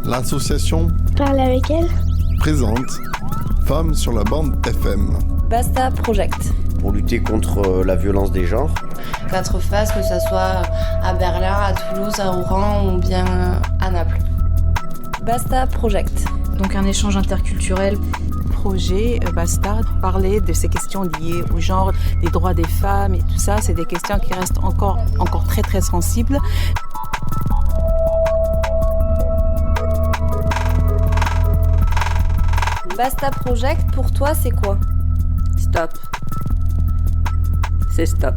L'association Parle avec elle présente Femmes sur la bande FM. Basta Project. Pour lutter contre la violence des genres. 4 faces, que ce soit à Berlin, à Toulouse, à Oran ou bien à Naples. Basta Project. Donc un échange interculturel. Projet Basta, parler de ces questions liées au genre, des droits des femmes et tout ça, c'est des questions qui restent encore très très sensibles. Basta Project, pour toi, c'est quoi ? Stop. C'est stop.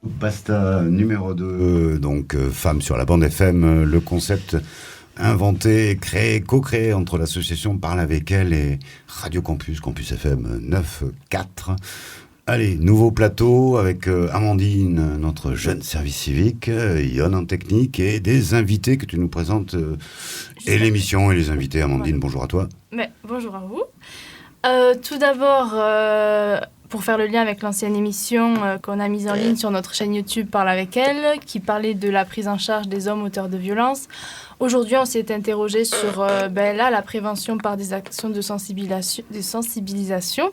Basta numéro 2, donc Femmes sur la bande FM, le concept inventé, créé, co-créé entre l'association Parle avec elle et Radio Campus FM 9.4. Allez, nouveau plateau avec Amandine, notre jeune service civique, Yonne en technique et des invités que tu nous présentes et l'émission et les invités. Amandine, bonjour à toi. Bonjour à vous. Tout d'abord, pour faire le lien avec l'ancienne émission qu'on a mise en ligne sur notre chaîne YouTube Parle avec elle, qui parlait de la prise en charge des hommes auteurs de violences. Aujourd'hui, on s'est interrogé sur la prévention par des actions de sensibilisation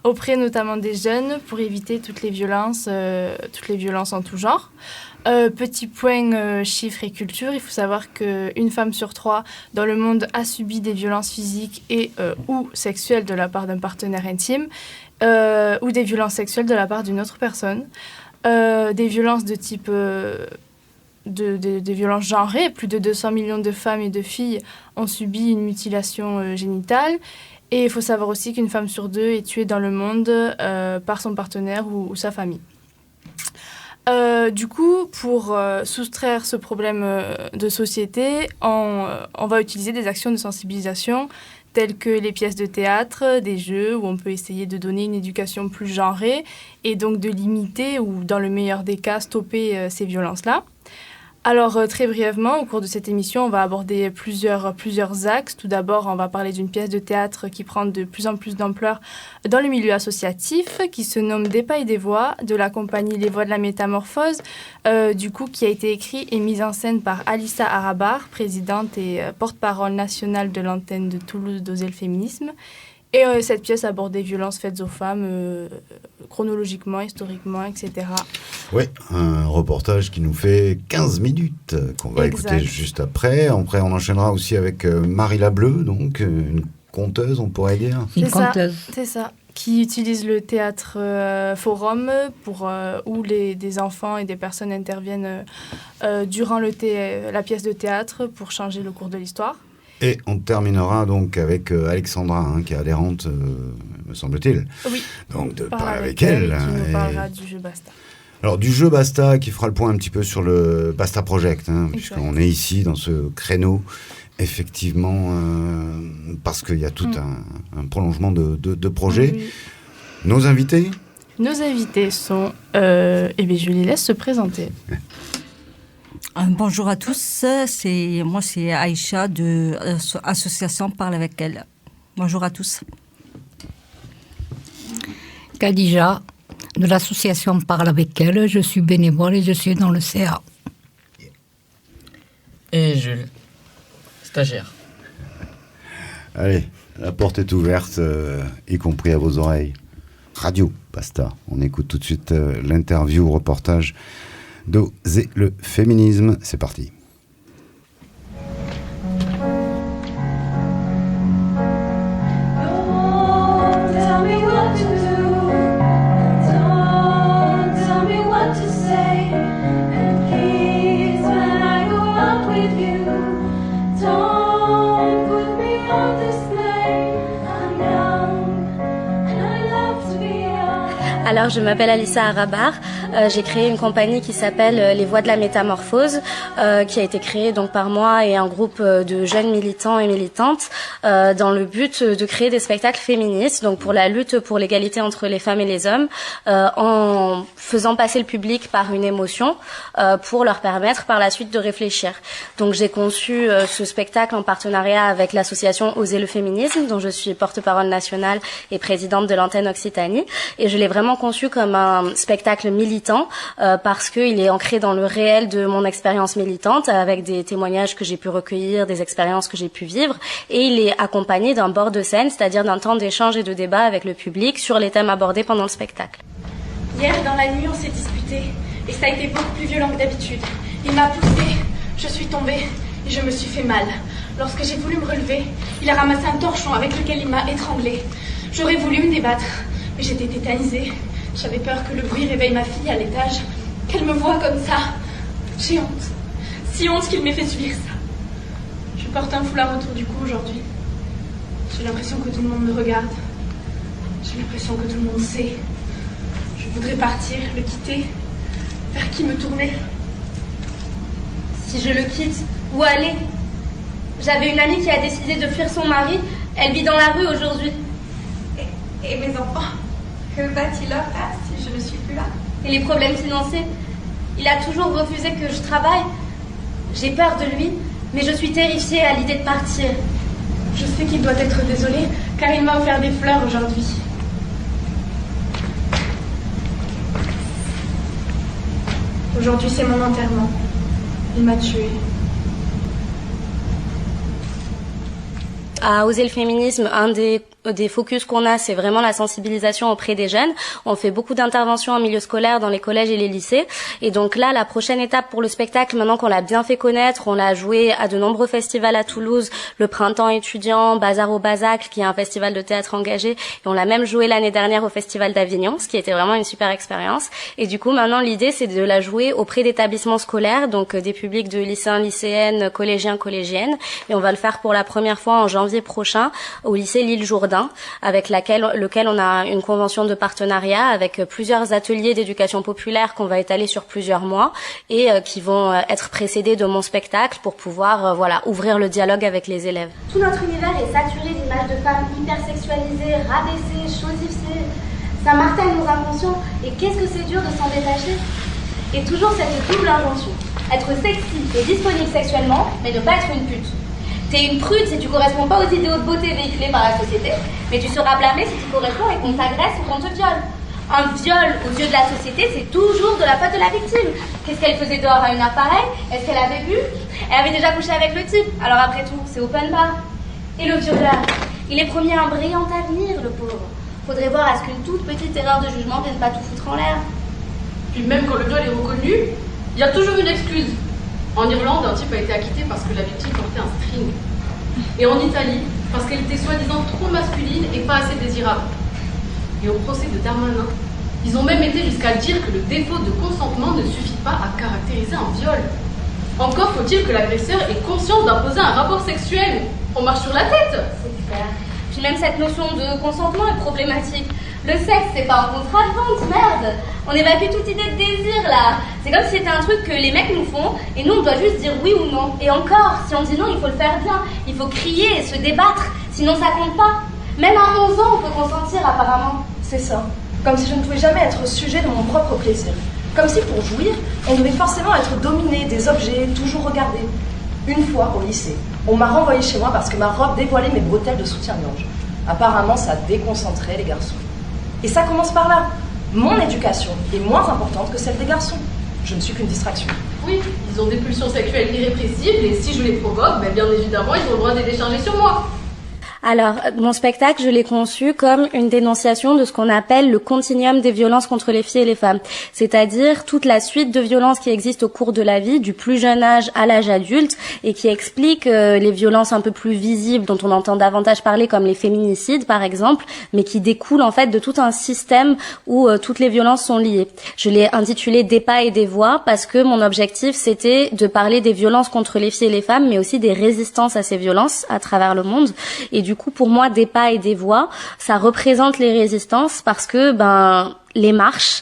auprès notamment des jeunes pour éviter toutes les violences en tout genre. Petit point chiffres et culture, il faut savoir qu'une femme sur 3 dans le monde a subi des violences physiques et ou sexuelles de la part d'un partenaire intime ou des violences sexuelles de la part d'une autre personne. Des violences de type... des violences genrées. Plus de 200 millions de femmes et de filles ont subi une mutilation génitale. Et il faut savoir aussi qu'une femme sur 2 est tuée dans le monde par son partenaire ou sa famille. Du coup, pour soustraire ce problème de société, on va utiliser des actions de sensibilisation telles que les pièces de théâtre, des jeux où on peut essayer de donner une éducation plus genrée et donc de limiter ou, dans le meilleur des cas, stopper ces violences-là. Alors, très brièvement, au cours de cette émission, on va aborder plusieurs axes. Tout d'abord, on va parler d'une pièce de théâtre qui prend de plus en plus d'ampleur dans le milieu associatif, qui se nomme Des pas et des voix, de la compagnie Les Voix de la Métamorphose, qui a été écrit et mise en scène par Alissa Arabar, présidente et porte-parole nationale de l'antenne de Toulouse d'Oser le féminisme. Et cette pièce aborde des violences faites aux femmes, chronologiquement, historiquement, etc. Oui, un reportage qui nous fait 15 minutes, qu'on va écouter juste après. Après, on enchaînera aussi avec Marie Lableu, donc une conteuse, on pourrait dire. C'est ça. Qui utilise le théâtre forum où des enfants et des personnes interviennent durant la pièce de théâtre pour changer le cours de l'histoire. Et on terminera donc avec Alexandra, qui est adhérente, me semble-t-il. Oui. Donc de parler avec elle. Qui nous parlera du jeu Basta. Alors du jeu Basta, qui fera le point un petit peu sur le Basta Project, puisqu'on est ici dans ce créneau, effectivement, parce qu'il y a tout un prolongement de projet. Oui. Nos invités sont... je les laisse se présenter. Bonjour à tous, c'est Aïcha de l'association Parle avec elle. Bonjour à tous. Khadija de l'association Parle avec elle, je suis bénévole et je suis dans le CA. Et Jules, stagiaire. Allez, la porte est ouverte, y compris à vos oreilles. Radio Basta, on écoute tout de suite l'interview, reportage d'Oser le féminisme. C'est parti. Alors, je m'appelle Alissa Arabar. J'ai créé une compagnie qui s'appelle Les Voix de la Métamorphose, qui a été créée donc par moi et un groupe de jeunes militants et militantes dans le but de créer des spectacles féministes, donc pour la lutte pour l'égalité entre les femmes et les hommes, en faisant passer le public par une émotion pour leur permettre par la suite de réfléchir. Donc j'ai conçu ce spectacle en partenariat avec l'association Oser le féminisme, dont je suis porte-parole nationale et présidente de l'antenne Occitanie, et je l'ai vraiment vraiment conçu comme un spectacle militant parce qu'il est ancré dans le réel de mon expérience militante, avec des témoignages que j'ai pu recueillir, des expériences que j'ai pu vivre, et il est accompagné d'un bord de scène, c'est-à-dire d'un temps d'échange et de débat avec le public sur les thèmes abordés pendant le spectacle. Hier, dans la nuit, on s'est disputé et ça a été beaucoup plus violent que d'habitude. Il m'a poussée, je suis tombée et je me suis fait mal. Lorsque j'ai voulu me relever, il a ramassé un torchon avec lequel il m'a étranglée. J'aurais voulu me débattre, mais j'étais tétanisée. J'avais peur que le bruit réveille ma fille à l'étage, qu'elle me voie comme ça. J'ai honte, si honte qu'il m'ait fait subir ça. Je porte un foulard autour du cou aujourd'hui. J'ai l'impression que tout le monde me regarde. J'ai l'impression que tout le monde sait. Je voudrais partir, le quitter. Vers qui me tourner? Si je le quitte, où aller? J'avais une amie qui a décidé de fuir son mari. Elle vit dans la rue aujourd'hui. Et mes enfants? Que va-t-il leur faire si je ne suis plus là? Et les problèmes financiers? Il a toujours refusé que je travaille. J'ai peur de lui, mais je suis terrifiée à l'idée de partir. Je sais qu'il doit être désolé, car il m'a offert des fleurs aujourd'hui. Aujourd'hui, c'est mon enterrement. Il m'a tuée. À Oser le féminisme, un des focus qu'on a, c'est vraiment la sensibilisation auprès des jeunes. On fait beaucoup d'interventions en milieu scolaire dans les collèges et les lycées. Et donc là, la prochaine étape pour le spectacle, maintenant qu'on l'a bien fait connaître, on l'a joué à de nombreux festivals à Toulouse, le Printemps étudiant, Bazar au Bazacle, qui est un festival de théâtre engagé. Et on l'a même joué l'année dernière au Festival d'Avignon, ce qui était vraiment une super expérience. Et du coup, maintenant, l'idée, c'est de la jouer auprès d'établissements scolaires, donc des publics de lycéens, lycéennes, collégiens, collégiennes. Et on va le faire pour la première fois en janvier prochain au lycée L'Île-Jourdain, avec lequel on a une convention de partenariat avec plusieurs ateliers d'éducation populaire qu'on va étaler sur plusieurs mois et qui vont être précédés de mon spectacle pour pouvoir ouvrir le dialogue avec les élèves. Tout notre univers est saturé d'images de femmes hypersexualisées, rabaissées, chosifiées. Ça martèle nos inconscients et qu'est-ce que c'est dur de s'en détacher. Et toujours cette double injonction, être sexy et disponible sexuellement, mais ne pas être une pute. T'es une prude si tu corresponds pas aux idéaux de beauté véhiculés par la société, mais tu seras blâmé si tu corresponds et qu'on t'agresse ou qu'on te viole. Un viol aux yeux de la société, c'est toujours de la faute de la victime. Qu'est-ce qu'elle faisait dehors à une heure pareille? Est-ce qu'elle avait bu? Elle avait déjà couché avec le type. Alors après tout, c'est open bar. Et le violeur, il est promis un brillant avenir, le pauvre. Faudrait voir à ce qu'une toute petite erreur de jugement vienne pas tout foutre en l'air. Puis même quand le viol est reconnu, il y a toujours une excuse. En Irlande, un type a été acquitté parce que la victime portait un string. Et en Italie, parce qu'elle était soi-disant trop masculine et pas assez désirable. Et au procès de Darmanin, ils ont même été jusqu'à dire que le défaut de consentement ne suffit pas à caractériser un viol. Encore faut-il que l'agresseur ait conscience d'imposer un rapport sexuel. On marche sur la tête. C'est clair. Puis même cette notion de consentement est problématique. Le sexe, c'est pas un contrat de vente, merde. On évacue toute idée de désir, là. C'est comme si c'était un truc que les mecs nous font, et nous, on doit juste dire oui ou non. Et encore, si on dit non, il faut le faire bien. Il faut crier et se débattre, sinon ça compte pas. Même à 11 ans, on peut consentir, apparemment. C'est ça. Comme si je ne pouvais jamais être sujet de mon propre plaisir. Comme si, pour jouir, on devait forcément être dominé des objets, toujours regardés. Une fois, au lycée, on m'a renvoyé chez moi parce que ma robe dévoilait mes bretelles de soutien-gorge. Apparemment, ça déconcentrait les garçons. Et ça commence par là. Mon éducation est moins importante que celle des garçons. Je ne suis qu'une distraction. Oui, ils ont des pulsions sexuelles irrépressibles et si je les provoque, bien évidemment, ils ont le droit de les décharger sur moi. Alors, mon spectacle, je l'ai conçu comme une dénonciation de ce qu'on appelle le continuum des violences contre les filles et les femmes. C'est-à-dire toute la suite de violences qui existent au cours de la vie, du plus jeune âge à l'âge adulte, et qui explique les violences un peu plus visibles dont on entend davantage parler, comme les féminicides, par exemple, mais qui découlent en fait de tout un système où toutes les violences sont liées. Je l'ai intitulé Des pas et des voix parce que mon objectif, c'était de parler des violences contre les filles et les femmes, mais aussi des résistances à ces violences à travers le monde. Et du coup, pour moi, des pas et des voix, ça représente les résistances parce que, les marches,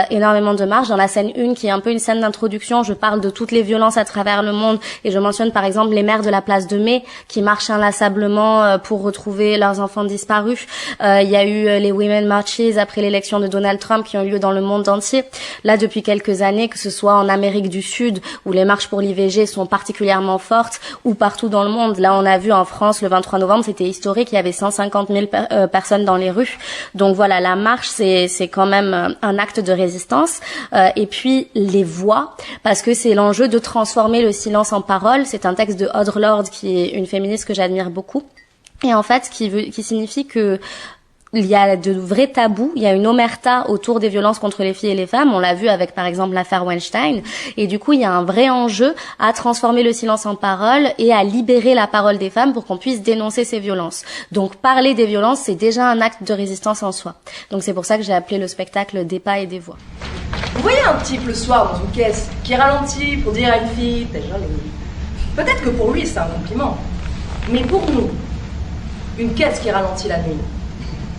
énormément de marches. Dans la scène 1, qui est un peu une scène d'introduction, je parle de toutes les violences à travers le monde et je mentionne par exemple les mères de la place de Mai qui marchent inlassablement pour retrouver leurs enfants disparus. Il y a eu les Women Marches après l'élection de Donald Trump qui ont lieu dans le monde entier. Là, depuis quelques années, que ce soit en Amérique du Sud où les marches pour l'IVG sont particulièrement fortes ou partout dans le monde. Là, on a vu en France le 23 novembre, c'était historique, il y avait 150 000 personnes dans les rues. Donc voilà, la marche, c'est quand même un acte de résistance. Et puis les voix, parce que c'est l'enjeu de transformer le silence en parole. C'est un texte de Audre Lorde, qui est une féministe que j'admire beaucoup. Et en fait, qui signifie que il y a de vrais tabous, il y a une omerta autour des violences contre les filles et les femmes. On l'a vu avec, par exemple, l'affaire Weinstein. Et du coup, il y a un vrai enjeu à transformer le silence en parole et à libérer la parole des femmes pour qu'on puisse dénoncer ces violences. Donc, parler des violences, c'est déjà un acte de résistance en soi. Donc, c'est pour ça que j'ai appelé le spectacle Des pas et des voix. Vous voyez un type le soir dans une caisse qui ralentit pour dire à une fille « t'es jolie ». Peut-être que pour lui, c'est un compliment. Mais pour nous, une caisse qui ralentit la nuit,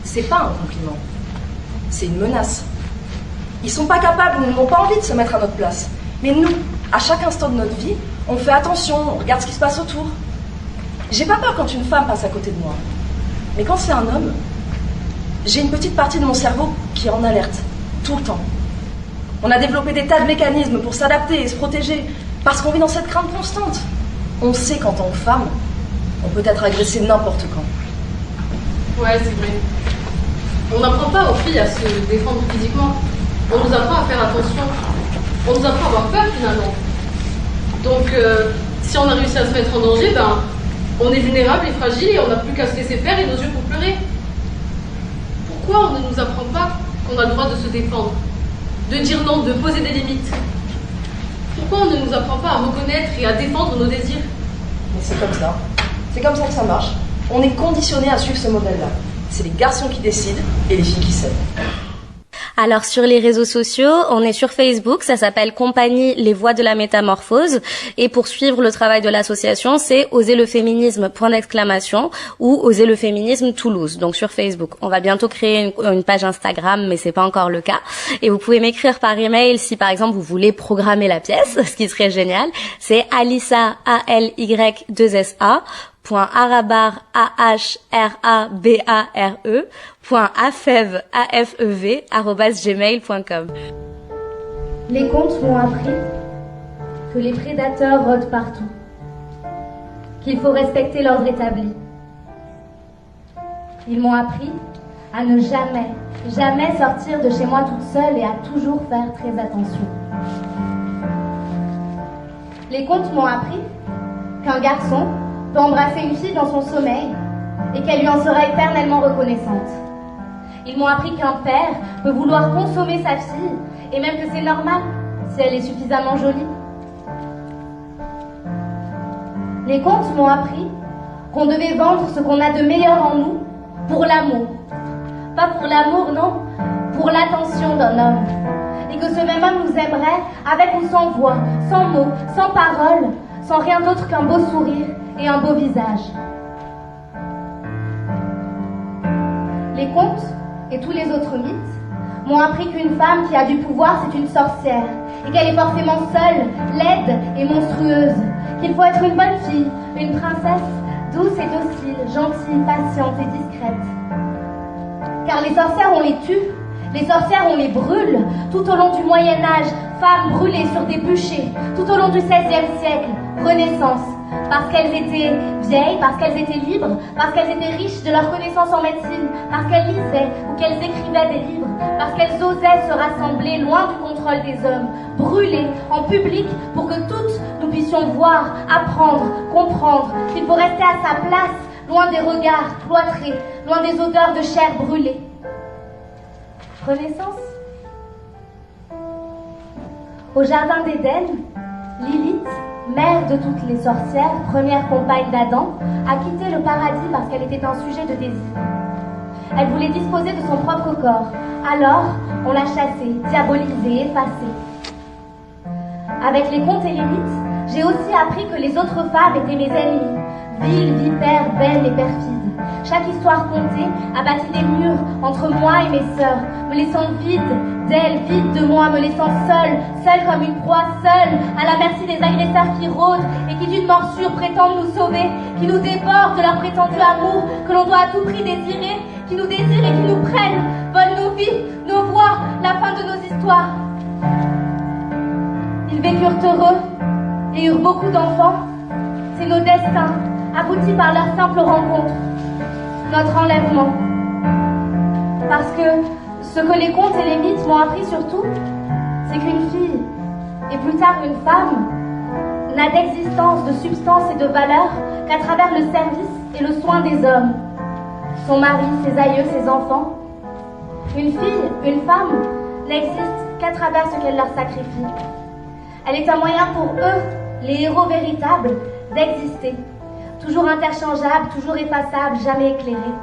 c'est pas un compliment, c'est une menace. Ils sont pas capables ou n'ont pas envie de se mettre à notre place. Mais nous, à chaque instant de notre vie, on fait attention, on regarde ce qui se passe autour. J'ai pas peur quand une femme passe à côté de moi. Mais quand c'est un homme, j'ai une petite partie de mon cerveau qui est en alerte, tout le temps. On a développé des tas de mécanismes pour s'adapter et se protéger, parce qu'on vit dans cette crainte constante. On sait qu'en tant que femme, on peut être agressé n'importe quand. Ouais, c'est vrai. On n'apprend pas aux filles à se défendre physiquement. On nous apprend à faire attention. On nous apprend à avoir peur finalement. Donc, si on a réussi à se mettre en danger, ben, on est vulnérable et fragile et on n'a plus qu'à se laisser faire et nos yeux pour pleurer. Pourquoi on ne nous apprend pas qu'on a le droit de se défendre, de dire non, de poser des limites? Pourquoi on ne nous apprend pas à reconnaître et à défendre nos désirs? Mais c'est comme ça. C'est comme ça que ça marche. On est conditionné à suivre ce modèle-là. C'est les garçons qui décident et les filles qui cèdent. Alors sur les réseaux sociaux, on est sur Facebook, ça s'appelle Compagnie Les Voix de la Métamorphose. Et pour suivre le travail de l'association, c'est Oser le féminisme, ! Ou Oser le féminisme Toulouse, donc sur Facebook. On va bientôt créer une page Instagram, mais c'est pas encore le cas. Et vous pouvez m'écrire par email si par exemple vous voulez programmer la pièce, ce qui serait génial. C'est Alysa, ALY2SA, .arabar, AHRABARE, .afev, AFEV, @gmail.com. Les contes m'ont appris que les prédateurs rôdent partout, qu'il faut respecter l'ordre établi. Ils m'ont appris à ne jamais sortir de chez moi toute seule et à toujours faire très attention. Les contes m'ont appris qu'un garçon peut embrasser une fille dans son sommeil et qu'elle lui en sera éternellement reconnaissante. Ils m'ont appris qu'un père peut vouloir consommer sa fille et même que c'est normal si elle est suffisamment jolie. Les contes m'ont appris qu'on devait vendre ce qu'on a de meilleur en nous pour l'amour. Pas pour l'amour, non, pour l'attention d'un homme. Et que ce même homme nous aimerait avec ou sans voix, sans mots, sans paroles, sans rien d'autre qu'un beau sourire et un beau visage. Les contes et tous les autres mythes m'ont appris qu'une femme qui a du pouvoir, c'est une sorcière, et qu'elle est forcément seule, laide et monstrueuse, qu'il faut être une bonne fille, une princesse, douce et docile, gentille, patiente et discrète. Car les sorcières, on les tue, les sorcières, on les brûle, tout au long du Moyen-Âge, femmes brûlées sur des bûchers, tout au long du XVIe siècle, Renaissance, parce qu'elles étaient vieilles, parce qu'elles étaient libres, parce qu'elles étaient riches de leurs connaissances en médecine, parce qu'elles lisaient ou qu'elles écrivaient des livres, parce qu'elles osaient se rassembler loin du contrôle des hommes, brûlées en public pour que toutes nous puissions voir, apprendre, comprendre qu'il faut rester à sa place, loin des regards cloîtrés, loin des odeurs de chair brûlée. Renaissance. Au jardin d'Éden, Lilith, mère de toutes les sorcières, première compagne d'Adam, a quitté le paradis parce qu'elle était un sujet de désir. Elle voulait disposer de son propre corps. Alors, on l'a chassée, diabolisée, effacée. Avec les contes et les mythes, j'ai aussi appris que les autres femmes étaient mes ennemies, viles, vipères, belles et perfides. Chaque histoire contée a bâti des murs entre moi et mes sœurs, me laissant vide d'elles, vide de moi, me laissant seule comme une proie, seule, à la merci des agresseurs qui rôdent et qui d'une morsure prétendent nous sauver, qui nous dévorent de leur prétendu amour que l'on doit à tout prix désirer, qui nous désirent et qui nous prennent, volent nos vies, nos voix, la fin de nos histoires. Ils vécurent heureux et eurent beaucoup d'enfants. C'est nos destins, aboutis par leur simple rencontre. Notre enlèvement. Parce que Ce que les contes et les mythes m'ont appris surtout, c'est qu'une fille, et plus tard une femme, n'a d'existence, de substance et de valeur qu'à travers le service et le soin des hommes. Son mari, ses aïeux, ses enfants. Une fille, une femme, n'existe qu'à travers ce qu'elle leur sacrifie. Elle est un moyen pour eux, les héros véritables, d'exister. Toujours interchangeable, toujours effaçable, jamais éclairé.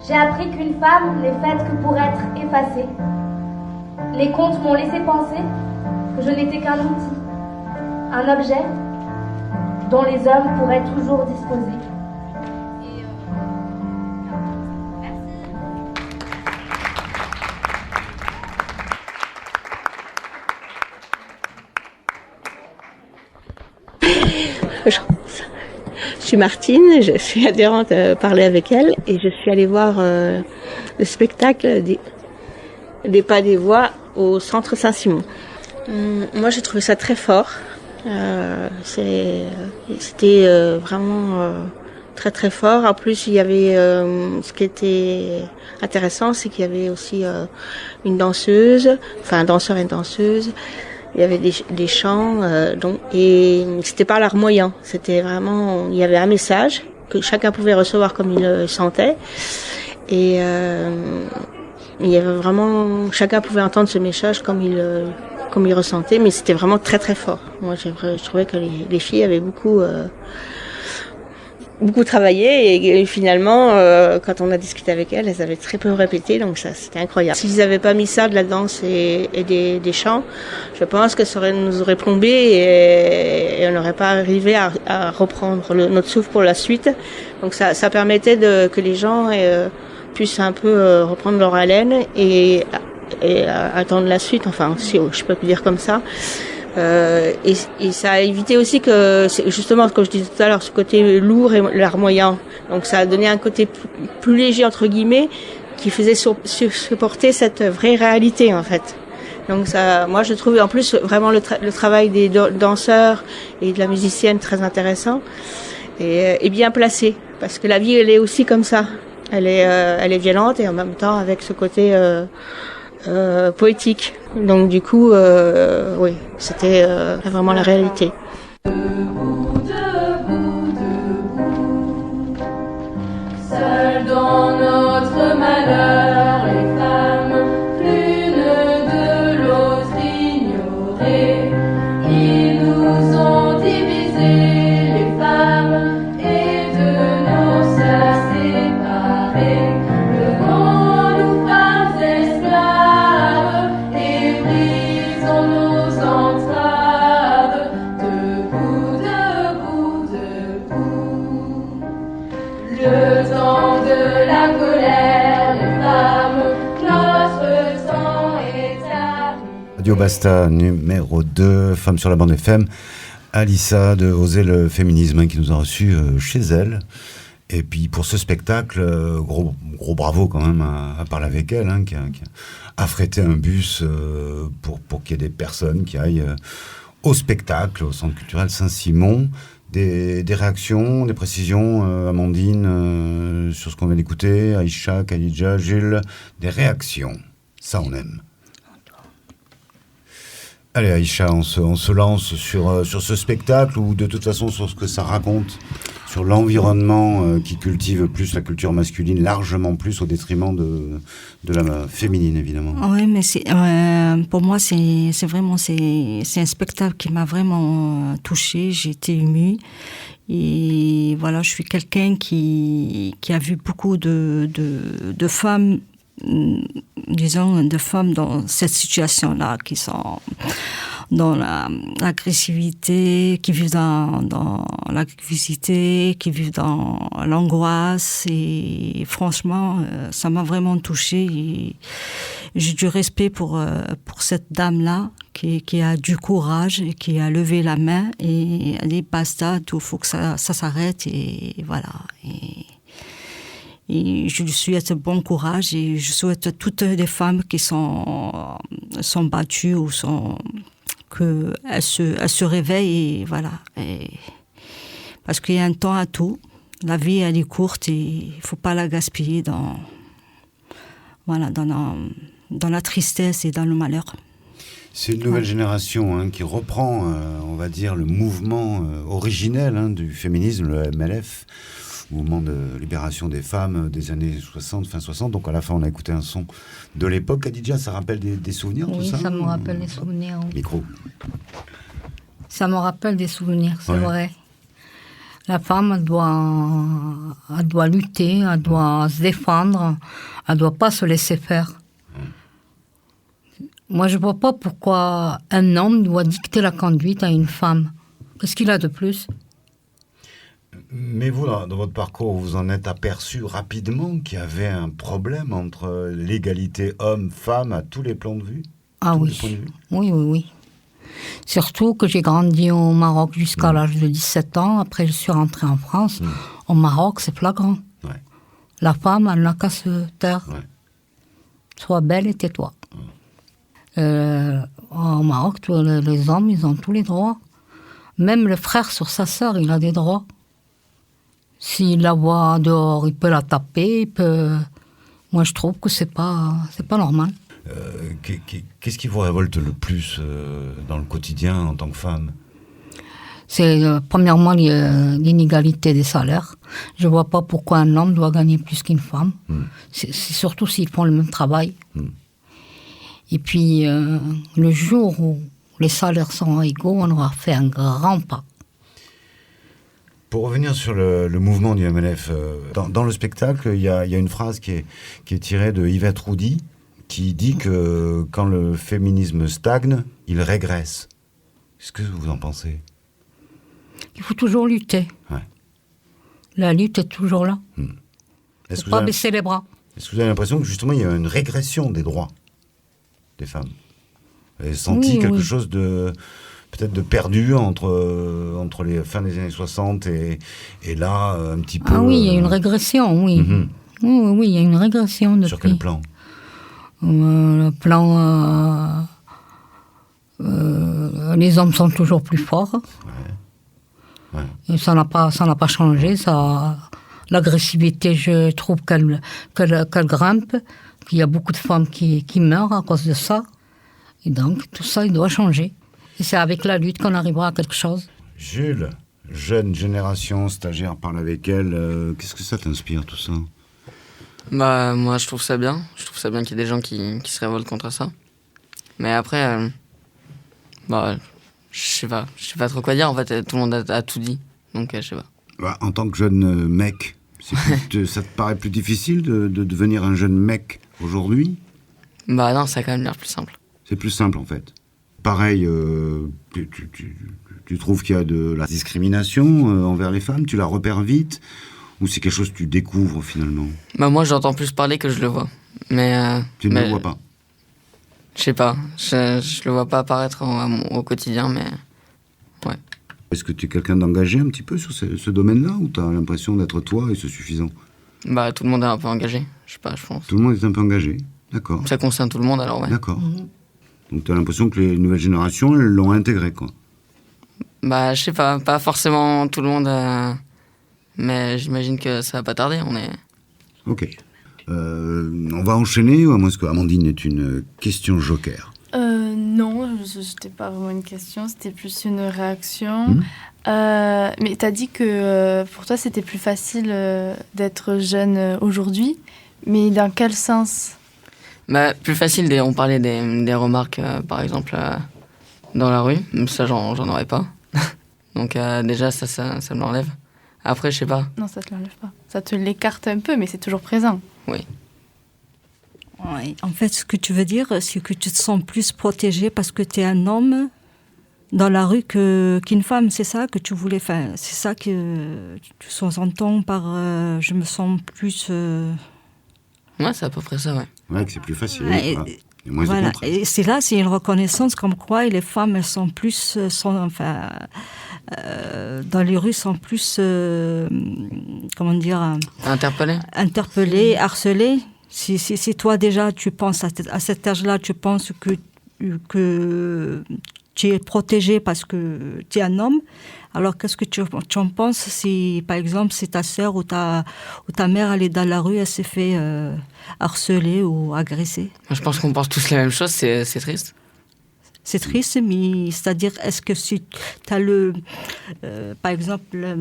J'ai appris qu'une femme n'est faite que pour être effacée. Les contes m'ont laissé penser que je n'étais qu'un outil, un objet dont les hommes pourraient toujours disposer. Je suis Martine, je suis adhérente à parler avec elle et je suis allée voir le spectacle des Pas des Voix au Centre Saint-Simon. Moi j'ai trouvé ça très fort. C'était vraiment très très fort. En plus il y avait ce qui était intéressant, c'est qu'il y avait aussi une danseuse, enfin un danseur et une danseuse. Il y avait des chants, et c'était pas larmoyant. C'était vraiment, il y avait un message que chacun pouvait recevoir comme il le sentait, et il y avait vraiment, chacun pouvait entendre ce message comme il ressentait, mais c'était vraiment très très fort. Moi, je trouvais que les filles avaient beaucoup travaillé et finalement, quand on a discuté avec elles avaient très peu répété, donc ça c'était incroyable. S'ils n'avaient pas mis ça, de la danse et des chants, je pense que ça nous aurait plombé et on n'aurait pas arrivé à reprendre notre souffle pour la suite. Donc ça permettait que les gens puissent un peu reprendre leur haleine et attendre la suite, enfin si je peux dire comme ça. Et ça a évité aussi que, justement, comme je disais tout à l'heure, ce côté lourd et larmoyant. Donc ça a donné un côté plus léger, entre guillemets, qui faisait supporter cette vraie réalité, en fait. Donc ça, moi je trouve en plus vraiment le travail des danseurs et de la musicienne très intéressant et bien placé. Parce que la vie, elle est aussi comme ça. Elle est violente et en même temps avec ce côté poétique. Donc du coup, oui, c'était vraiment la réalité. Debout, debout, debout, seuls dans notre malheur, les femmes, l'une de l'autre ignorées. Ils nous ont divisés, les femmes, et de nos sœurs séparées. Le vent nous femmes esclaves, et brise en nos entraves. Debout, debout, debout. Le temps de la colère, les femmes, notre temps est arrivé. Radio Basta numéro 2, Femmes sur la bande FM. Alissa de Oser le féminisme qui nous a reçus chez elle. Et puis pour ce spectacle, gros bravo quand même à parler avec elle, qui a affrété un bus pour qu'il y ait des personnes qui aillent au spectacle, au Centre culturel Saint-Simon. Des réactions, des précisions, Amandine, sur ce qu'on vient d'écouter, Aïcha, Khadija, Gilles, des réactions. Ça, on aime. Allez Aïcha, on se lance sur ce spectacle ou de toute façon sur ce que ça raconte, sur l'environnement qui cultive plus la culture masculine, largement plus au détriment de la féminine évidemment. Oui, mais pour moi c'est vraiment un spectacle qui m'a vraiment touchée, j'ai été émue. Et voilà, je suis quelqu'un qui a vu beaucoup de femmes, disons, de femmes dans cette situation-là, qui sont dans l'agressivité, qui vivent dans l'agressivité, qui vivent dans l'angoisse. Et franchement, ça m'a vraiment touchée. Et j'ai du respect pour cette dame-là, qui a du courage, et qui a levé la main et elle dit basta, il faut que ça s'arrête. Et voilà. Et je lui souhaite bon courage et je souhaite à toutes les femmes qui sont battues ou qu'elles se réveillent et voilà. Parce qu'il y a un temps à tout. La vie, elle est courte et il ne faut pas la gaspiller dans voilà, dans la tristesse et dans le malheur. C'est une nouvelle génération qui reprend, on va dire, le mouvement originel du féminisme, le MLF, mouvement de libération des femmes des années 60, fin 60. Donc à la fin, on a écouté un son de l'époque. Khadija, ça rappelle des souvenirs, tout ça? Oui, ça me rappelle des souvenirs. Oui. Micro. Ça me rappelle des souvenirs, c'est vrai. La femme, elle doit lutter, elle doit se défendre, elle ne doit pas se laisser faire. Moi, je ne vois pas pourquoi un homme doit dicter la conduite à une femme. Qu'est-ce qu'il a de plus? Mais vous, dans votre parcours, vous en êtes aperçu rapidement qu'il y avait un problème entre l'égalité homme-femme à tous les plans de vue? Ah oui. Oui. Surtout que j'ai grandi au Maroc jusqu'à l'âge de 17 ans. Après, je suis rentrée en France. Au Maroc, c'est flagrant. Ouais. La femme, elle n'a qu'à se taire. Ouais. Sois belle et tais-toi. Au Maroc, les hommes, ils ont tous les droits. Même le frère sur sa sœur, il a des droits. S'il la voit dehors, il peut la taper. Moi, je trouve que c'est pas normal. Qu'est-ce qui vous révolte le plus dans le quotidien en tant que femme? C'est premièrement l'inégalité des salaires. Je ne vois pas pourquoi un homme doit gagner plus qu'une femme. C'est surtout s'ils font le même travail. Et puis, le jour où les salaires sont égaux, on aura fait un grand pas. Pour revenir sur le mouvement du MLF, dans le spectacle, il y a une phrase qui est tirée de Yvette Roudy, qui dit que quand le féminisme stagne, il régresse. Qu'est-ce que vous en pensez? Il faut toujours lutter. Ouais. La lutte est toujours là. Il ne faut pas baisser les bras. Est-ce que vous avez l'impression que justement il y a une régression des droits des femmes? Vous avez senti quelque chose de peut-être de perdu entre les fins des années 60 et là un petit peu... Ah oui, il y a une régression, oui. Oui, il y a une régression depuis. Sur quel plan? Le plan... les hommes sont toujours plus forts. Ouais. Et ça n'a pas changé. L'agressivité, je trouve qu'elle grimpe. Qu'il y a beaucoup de femmes qui meurent à cause de ça. Et donc, tout ça, il doit changer. Et c'est avec la lutte qu'on arrivera à quelque chose. Jules, jeune génération, stagiaire, parle avec elle. Qu'est-ce que ça t'inspire, tout ça? Bah, moi, je trouve ça bien. Je trouve ça bien qu'il y ait des gens qui se révoltent contre ça. Mais après, je sais pas trop quoi dire. En fait, tout le monde a tout dit. Donc, je sais pas. Bah, en tant que jeune mec, ça te paraît plus difficile de devenir un jeune mec aujourd'hui? Bah non, ça a quand même l'air plus simple. C'est plus simple, en fait. Pareil, tu trouves qu'il y a de la discrimination envers les femmes? Tu la repères vite? Ou c'est quelque chose que tu découvres, finalement? Bah moi, j'entends plus parler que je le vois. Mais tu ne le vois pas? Je sais pas. Je le vois pas apparaître au quotidien, mais... Ouais. Est-ce que tu es quelqu'un d'engagé un petit peu sur ce domaine-là? Ou tu as l'impression d'être toi et c'est suffisant? Bah, tout le monde est un peu engagé. Je sais pas, je pense. Tout le monde est un peu engagé? D'accord. Ça concerne tout le monde, alors ouais. D'accord. Donc tu as l'impression que les nouvelles générations, elles l'ont intégré, quoi? Bah, je sais pas forcément tout le monde, mais j'imagine que ça va pas tarder, on est... Ok. On va enchaîner, ou à moins que Amandine ait une question joker? Non, c'était pas vraiment une question, c'était plus une réaction. Mais t'as dit que pour toi, c'était plus facile d'être jeune aujourd'hui, mais dans quel sens? Bah, plus facile, on parlait des remarques, par exemple, dans la rue. Ça, j'en aurais pas. Donc déjà, ça me l'enlève. Après, je sais pas. Non, ça te l'enlève pas. Ça te l'écarte un peu, mais c'est toujours présent. Oui. Ouais, en fait, ce que tu veux dire, c'est que tu te sens plus protégé parce que tu es un homme dans la rue qu'une femme. C'est ça que tu voulais faire. C'est ça que tu sous-entends par je me sens plus... Ouais, c'est à peu près ça, ouais. Ouais, que c'est plus facile. Ouais, voilà. Et c'est là, c'est une reconnaissance comme quoi les femmes, elles sont plus... dans les rues, sont plus... comment dire... Interpellées, harcelées. Si toi, déjà, tu penses à cet âge-là, tu penses que tu es protégé parce que tu es un homme, Alors, qu'est-ce que tu en penses si, par exemple, c'est ta sœur ou ta mère, elle est dans la rue, elle s'est fait harceler ou agresser? Je pense qu'on pense tous la même chose, c'est triste. C'est triste, mais c'est-à-dire, est-ce que si tu as par exemple,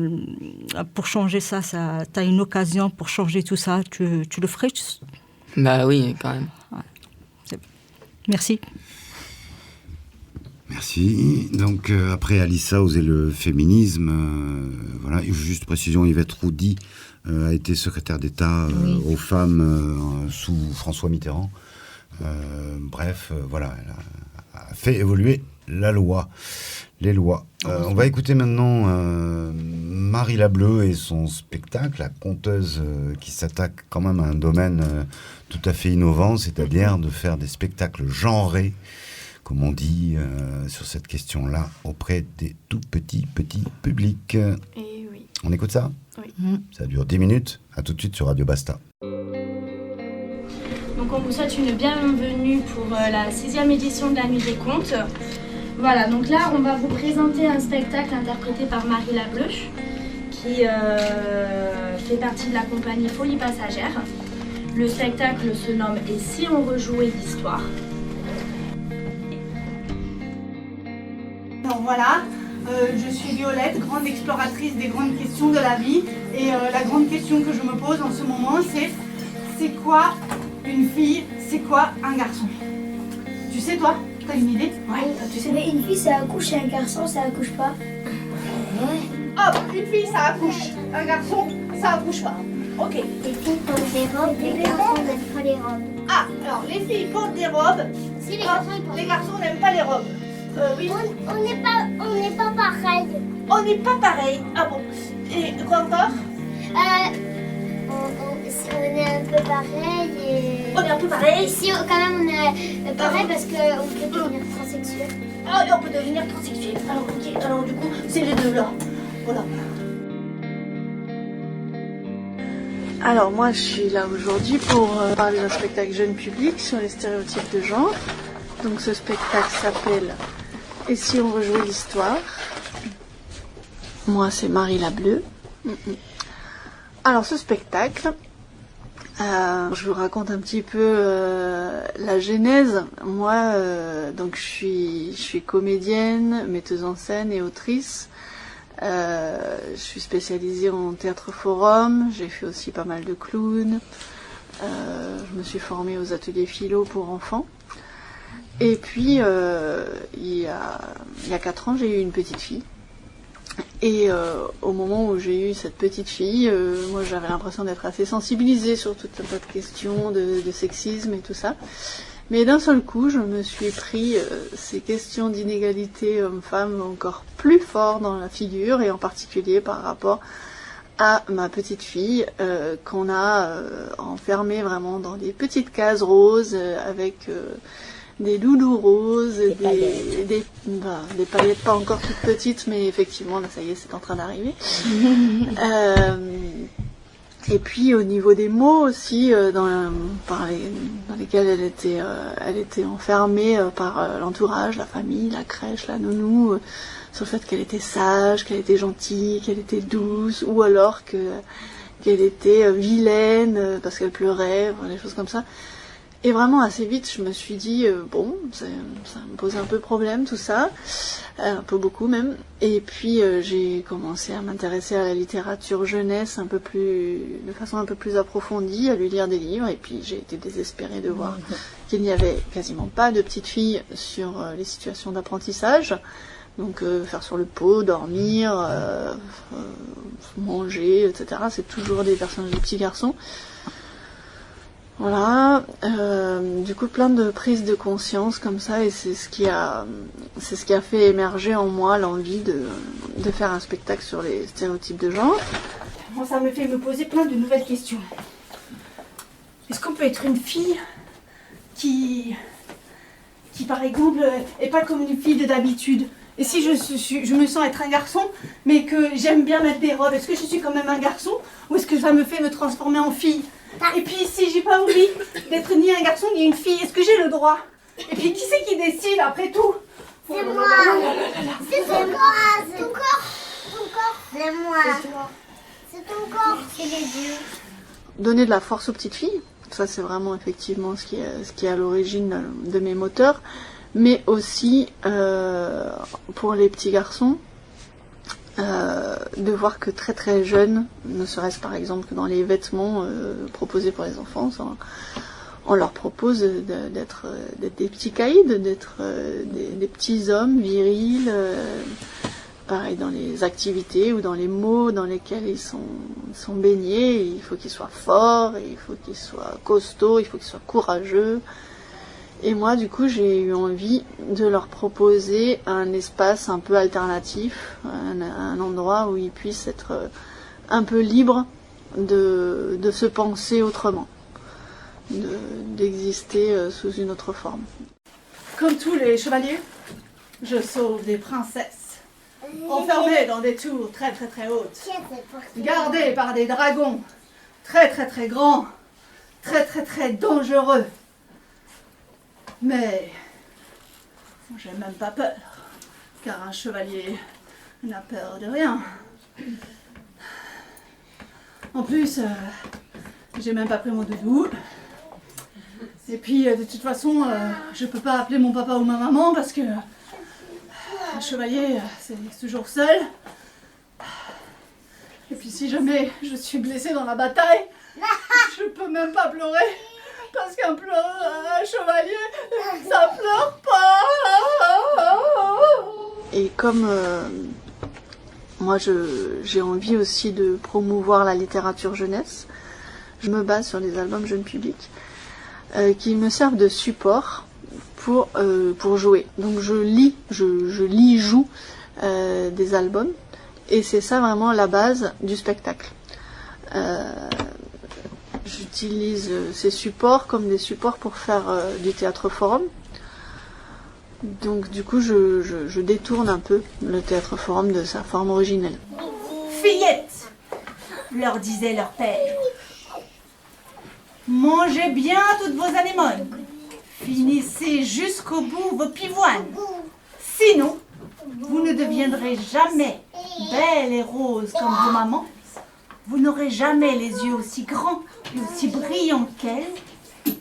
pour changer ça tu as une occasion pour changer tout ça, tu le ferais? Bah oui, quand même. Ouais. Merci. Merci. Donc, après Alissa, Oser le féminisme, voilà. Juste précision, Yvette Roudy a été secrétaire d'État aux femmes sous François Mitterrand. Bref, voilà, elle a fait évoluer les lois. On va écouter maintenant Marie Lableu et son spectacle, la conteuse qui s'attaque quand même à un domaine tout à fait innovant, c'est-à-dire de faire des spectacles genrés, comme on dit, sur cette question-là, auprès des tout petits publics. Et oui. On écoute ça? Oui. Ça dure 10 minutes. À tout de suite sur Radio Basta. Donc on vous souhaite une bienvenue pour la 6e édition de la Nuit des Contes. Voilà, donc là on va vous présenter un spectacle interprété par Marie Lableu, qui fait partie de la compagnie Folie Passagère. Le spectacle se nomme « Et si on rejouait l'histoire ». Donc voilà, je suis Violette, grande exploratrice des grandes questions de la vie. Et la grande question que je me pose en ce moment, c'est quoi une fille, c'est quoi un garçon? Tu sais toi? T'as une idée? Ouais. Tu sais, mais une fille ça accouche et un garçon ça accouche pas. Hop, une fille ça accouche, un garçon ça accouche pas. Ok. Les filles portent des robes, les garçons n'aiment pas les robes. Ah, alors les filles portent des robes, Si les garçons n'aiment pas les robes. Oui. On n'est pas pareil. On n'est pas pareil. Ah bon. Et quoi encore? On est un peu pareil et... On est un peu pareil? Et si quand même on est pareil parce qu'on peut devenir transsexuel. Ah oui, on peut devenir transsexuel. Alors ok, alors du coup, c'est les deux là. Voilà. Alors moi je suis là aujourd'hui pour parler d'un spectacle jeune public sur les stéréotypes de genre. Donc ce spectacle s'appelle « Et si on rejouait l'histoire ?» Moi c'est Marie Lableu. Alors ce spectacle, je vous raconte un petit peu la genèse. Moi donc je suis comédienne, metteuse en scène et autrice. Je suis spécialisée en théâtre forum, j'ai fait aussi pas mal de clowns, je me suis formée aux ateliers philo pour enfants. Et puis, il y a 4 ans, j'ai eu une petite fille. Et au moment où j'ai eu cette petite fille, moi j'avais l'impression d'être assez sensibilisée sur tout un tas de questions de sexisme et tout ça. Mais d'un seul coup, je me suis pris ces questions d'inégalité homme-femme encore plus fort dans la figure, et en particulier par rapport à ma petite fille, qu'on a enfermée vraiment dans des petites cases roses, avec des loulous roses, des paillettes pas encore toutes petites, mais effectivement, là ça y est, c'est en train d'arriver. Et puis au niveau des mots aussi, dans lesquels elle était enfermée par l'entourage, la famille, la crèche, la nounou, sur le fait qu'elle était sage, qu'elle était gentille, qu'elle était douce, ou alors qu'elle était vilaine parce qu'elle pleurait, des choses comme ça. Et vraiment assez vite, je me suis dit, bon, ça me pose un peu problème tout ça, un peu beaucoup même. Et puis j'ai commencé à m'intéresser à la littérature jeunesse de façon un peu plus approfondie, à lui lire des livres. Et puis j'ai été désespérée de voir qu'il n'y avait quasiment pas de petites filles sur les situations d'apprentissage. Donc faire sur le pot, dormir, manger, etc. C'est toujours des personnages de petits garçons. Voilà, du coup plein de prises de conscience comme ça, et c'est ce qui a fait émerger en moi l'envie de faire un spectacle sur les stéréotypes de genre. Moi, ça me fait me poser plein de nouvelles questions. Est-ce qu'on peut être une fille qui par exemple est pas comme une fille d'habitude? Et si je me sens être un garçon, mais que j'aime bien mettre des robes, est-ce que je suis quand même un garçon, ou est-ce que ça me fait me transformer en fille? Et puis si j'ai pas envie d'être ni un garçon ni une fille, est-ce que j'ai le droit? Et puis qui c'est qui décide après tout? C'est moi. C'est ton corps. C'est moi. C'est toi. C'est ton corps. C'est les yeux. Donner de la force aux petites filles, ça c'est vraiment effectivement ce qui est à l'origine de mes moteurs, mais aussi pour les petits garçons, de voir que très très jeunes, ne serait-ce par exemple que dans les vêtements proposés pour les enfants, on leur propose d'être des petits caïds, d'être des petits hommes virils, pareil dans les activités ou dans les mots dans lesquels ils sont baignés. Il faut qu'ils soient forts, il faut qu'ils soient costauds, il faut qu'ils soient courageux. Et moi, du coup, j'ai eu envie de leur proposer un espace un peu alternatif, un endroit où ils puissent être un peu libres de se penser autrement, d'exister sous une autre forme. Comme tous les chevaliers, je sauve des princesses, enfermées dans des tours très très très hautes, gardées par des dragons très très très grands, très très très dangereux. Mais j'ai même pas peur, car un chevalier n'a peur de rien. En plus, j'ai même pas pris mon doudou. Et puis, de toute façon, je peux pas appeler mon papa ou ma maman parce que un chevalier, c'est toujours seul. Et puis, si jamais je suis blessée dans la bataille, je peux même pas pleurer. Parce qu'un chevalier, ça pleure pas. Et comme moi j'ai envie aussi de promouvoir la littérature jeunesse, je me base sur les albums jeunes publics qui me servent de support pour jouer. Donc je joue des albums et c'est ça vraiment la base du spectacle. J'utilise ces supports comme des supports pour faire du théâtre forum. Donc du coup, je détourne un peu le théâtre forum de sa forme originelle. Fillettes, leur disait leur père, mangez bien toutes vos anémones, finissez jusqu'au bout vos pivoines, sinon vous ne deviendrez jamais belles et roses comme vos mamans. Vous n'aurez jamais les yeux aussi grands et aussi brillants qu'elles,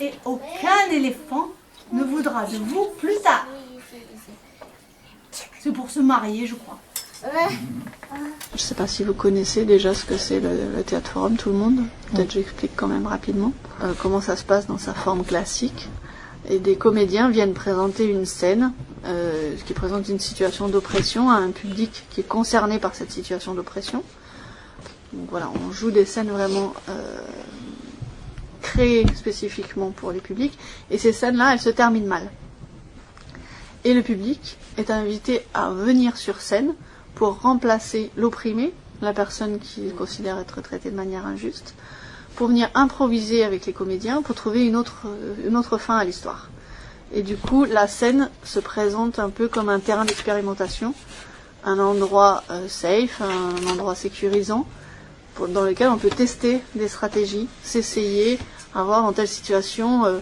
et aucun éléphant ne voudra de vous plus tard. C'est pour se marier, je crois. Je ne sais pas si vous connaissez déjà ce que c'est le théâtre forum, tout le monde. Peut-être j'explique quand même rapidement comment ça se passe dans sa forme classique. Et des comédiens viennent présenter une scène qui présente une situation d'oppression à un public qui est concerné par cette situation d'oppression. Donc voilà, on joue des scènes vraiment créées spécifiquement pour les publics, et ces scènes-là, elles se terminent mal. Et le public est invité à venir sur scène pour remplacer l'opprimé, la personne qui considère être traitée de manière injuste, pour venir improviser avec les comédiens pour trouver une autre fin à l'histoire. Et du coup, la scène se présente un peu comme un terrain d'expérimentation, un endroit safe, un endroit sécurisant, dans lequel on peut tester des stratégies, s'essayer, avoir dans telle situation,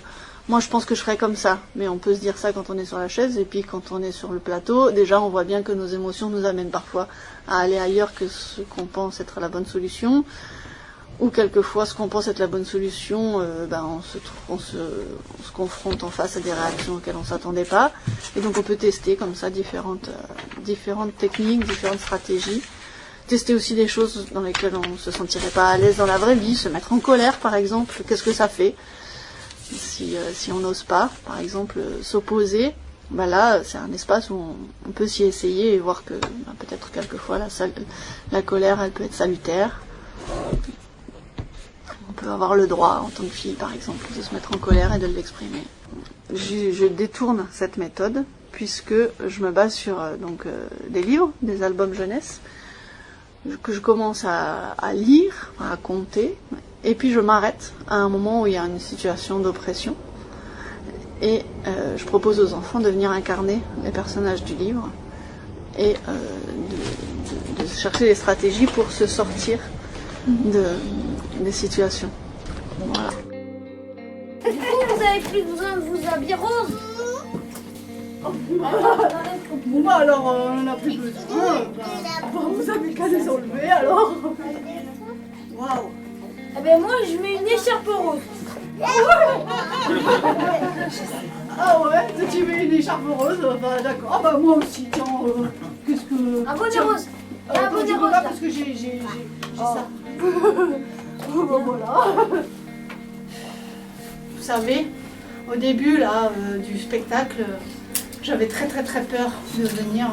moi je pense que je ferais comme ça, mais on peut se dire ça quand on est sur la chaise, et puis quand on est sur le plateau, déjà on voit bien que nos émotions nous amènent parfois à aller ailleurs que ce qu'on pense être la bonne solution, ou quelquefois ce qu'on pense être la bonne solution, on se confronte en face à des réactions auxquelles on ne s'attendait pas, et donc on peut tester comme ça différentes techniques, différentes stratégies. Tester aussi des choses dans lesquelles on ne se sentirait pas à l'aise dans la vraie vie, se mettre en colère par exemple, qu'est-ce que ça fait si on n'ose pas, par exemple, s'opposer, là c'est un espace où on peut s'y essayer et voir que peut-être quelquefois la colère elle peut être salutaire. On peut avoir le droit en tant que fille par exemple de se mettre en colère et de l'exprimer. Je détourne cette méthode puisque je me base sur des livres, des albums jeunesse, que je commence à lire, à compter, et puis je m'arrête à un moment où il y a une situation d'oppression, et je propose aux enfants de venir incarner les personnages du livre, et de chercher des stratégies pour se sortir des situations. Voilà. Du coup, vous avez plus besoin de vous habiller rose. Bon bah alors on n'a plus besoin. Vous avez qu'à les enlever alors. Waouh. Eh ben moi je mets une écharpe rose. Ah ouais, tu mets une écharpe rose, bah d'accord. Ah bah moi aussi, tiens, qu'est-ce que... Un bonnet rose. Un bonnet rose là. Parce que j'ai ça. Bah voilà. Vous savez, au début là du spectacle, j'avais très peur de venir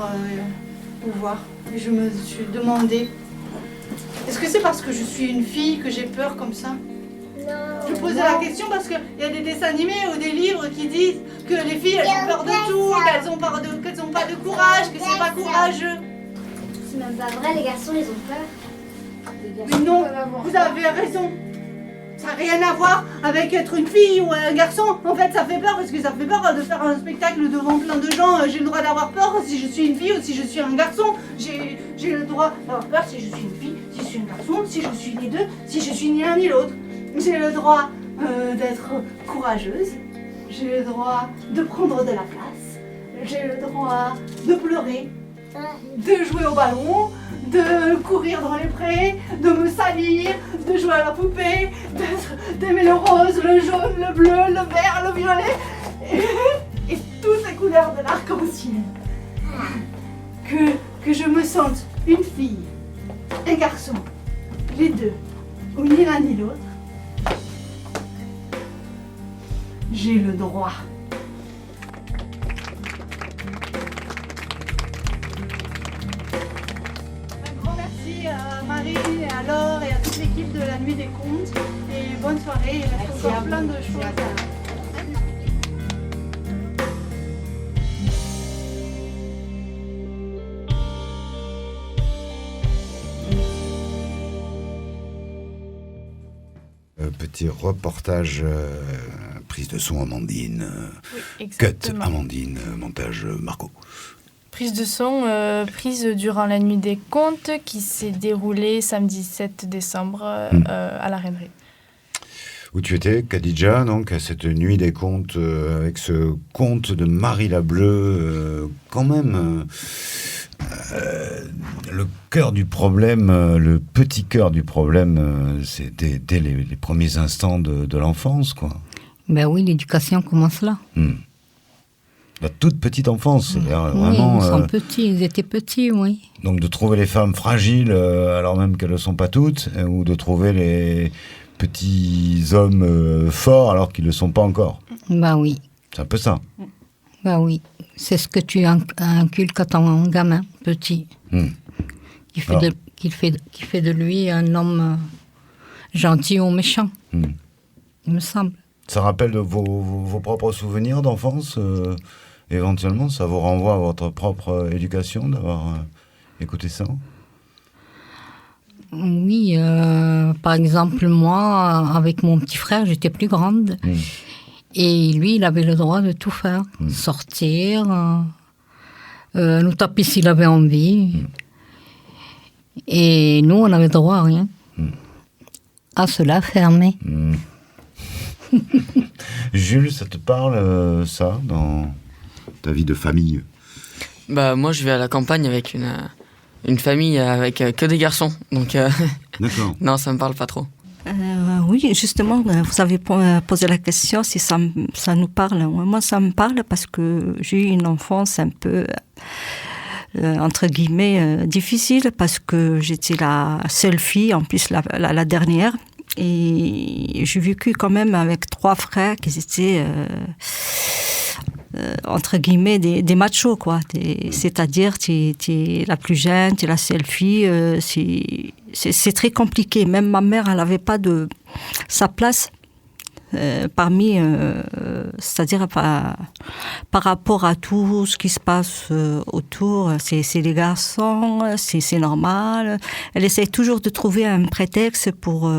vous voir. Et je me suis demandé, est-ce que c'est parce que je suis une fille que j'ai peur comme ça? Je posais la question parce qu'il y a des dessins animés ou des livres qui disent que les filles elles ont peur de tout, qu'elles ont pas de courage, que c'est pas courageux. C'est même pas vrai, les garçons ils ont peur. Mais non, vous avez raison. Ça n'a rien à voir avec être une fille ou un garçon. En fait, ça fait peur parce que ça fait peur de faire un spectacle devant plein de gens. J'ai le droit d'avoir peur si je suis une fille ou si je suis un garçon. J'ai le droit d'avoir peur si je suis une fille, si je suis un garçon, si je suis les deux, si je suis ni l'un ni l'autre. J'ai le droit d'être courageuse. J'ai le droit de prendre de la place. J'ai le droit de pleurer, de jouer au ballon, de courir dans les prés, de me salir, de jouer à la poupée, d'aimer le rose, le jaune, le bleu, le vert, le violet et toutes les couleurs de l'arc-en-ciel. Que je me sente une fille, un garçon, les deux, ou ni l'un ni l'autre, j'ai le droit. Un grand merci à Marie, à Laure et à toute l'équipe de la Nuit des Contes. Et bonne soirée, il reste encore plein de choses à... Petit reportage, prise de son Amandine, Oui, cut exactement. Amandine, montage Marco. Prise de son prise durant la Nuit des Contes qui s'est déroulée samedi 7 décembre à la Reinerie. Où tu étais, Khadija, donc, à cette Nuit des Contes, avec ce conte de Marie la Bleue, quand même... le cœur du problème, le petit cœur du problème, c'est dès les premiers instants de l'enfance, quoi. Ben oui, l'éducation commence là. La toute petite enfance, c'est-à-dire Oui, vraiment... ils sont petits, ils étaient petits, oui. Donc de trouver les femmes fragiles alors même qu'elles ne le sont pas toutes, ou de trouver les petits hommes forts alors qu'ils ne le sont pas encore. Ben oui. C'est un peu ça. Ben oui. C'est ce que tu inculques à ton gamin, petit. Qui fait de lui un homme gentil ou méchant, il me semble. Ça rappelle vos propres souvenirs d'enfance éventuellement, ça vous renvoie à votre propre éducation d'avoir écouté ça? Oui, par exemple, moi, avec mon petit frère, j'étais plus grande. Et lui, il avait le droit de tout faire. Sortir, nous taper s'il avait envie. Et nous, on n'avait droit à rien. À cela fermé. Jules, ça te parle, ça, dans ta vie de famille? Bah, moi, je vais à la campagne avec une famille avec que des garçons. Donc, D'accord. Non, ça me parle pas trop. Oui, justement, vous avez posé la question si ça nous parle. Moi, ça me parle parce que j'ai eu une enfance un peu, entre guillemets, difficile parce que j'étais la seule fille, en plus la dernière. Et j'ai vécu quand même avec 3 frères qui étaient, entre guillemets, des machos, quoi. C'est-à-dire, tu es la plus jeune, tu es la seule fille. C'est très compliqué. Même ma mère, elle n'avait pas sa place parmi... c'est-à-dire par rapport à tout ce qui se passe autour. C'est les garçons, c'est normal. Elle essaie toujours de trouver un prétexte pour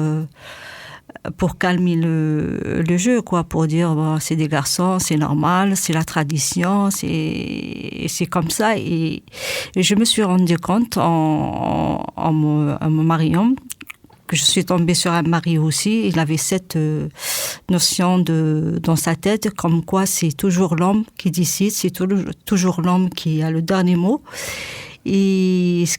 calmer le jeu, quoi, pour dire bon, c'est des garçons, c'est normal, c'est la tradition, c'est comme ça. Et je me suis rendu compte en me mariant que je suis tombée sur un mari aussi. Il avait 7 notion dans sa tête, comme quoi c'est toujours l'homme qui décide, c'est toujours l'homme qui a le dernier mot. Et ce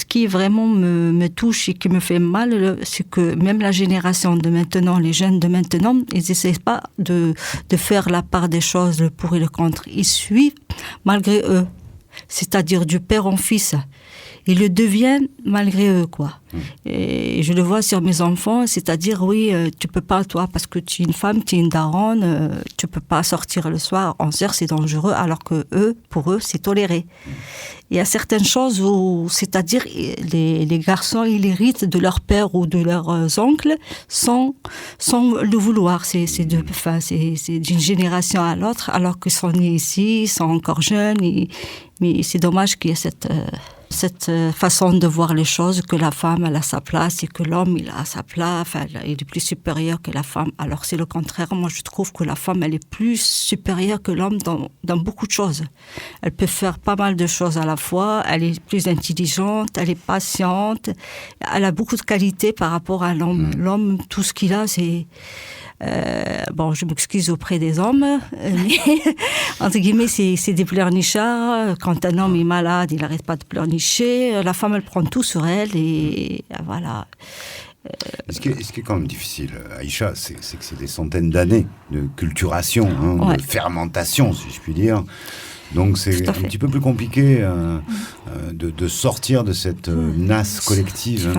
qui vraiment me touche et qui me fait mal, c'est que même la génération de maintenant, les jeunes de maintenant, ils n'essaient pas de faire la part des choses, le pour et le contre. Ils suivent malgré eux, c'est-à-dire du père en fils. Ils le deviennent malgré eux, quoi. Et je le vois sur mes enfants, c'est-à-dire, oui, tu peux pas, toi, parce que tu es une femme, tu es une daronne, tu peux pas sortir le soir, 11h, c'est dangereux, alors que eux, pour eux, c'est toléré. Il y a certaines choses où, c'est-à-dire, les garçons, ils héritent de leur père ou de leurs oncles sans le vouloir. C'est d'une génération à l'autre, alors qu'ils sont nés ici, ils sont encore jeunes, mais c'est dommage qu'il y ait cette façon de voir les choses, que la femme elle a sa place et que l'homme il a sa place, enfin, il est plus supérieur que la femme. Alors c'est le contraire. Moi je trouve que la femme elle est plus supérieure que l'homme dans beaucoup de choses. Elle peut faire pas mal de choses à la fois, elle est plus intelligente, elle est patiente, elle a beaucoup de qualités par rapport à l'homme. L'homme, tout ce qu'il a, c'est... bon, je m'excuse auprès des hommes, mais entre guillemets, c'est des pleurnichards. Quand un homme est malade, il n'arrête pas de pleurnicher. La femme, elle prend tout sur elle et voilà. Ce qui est quand même difficile, Aïcha, c'est que c'est des centaines d'années de culturation, de fermentation, si je puis dire. Donc c'est un petit peu plus compliqué de sortir de cette nasse collective,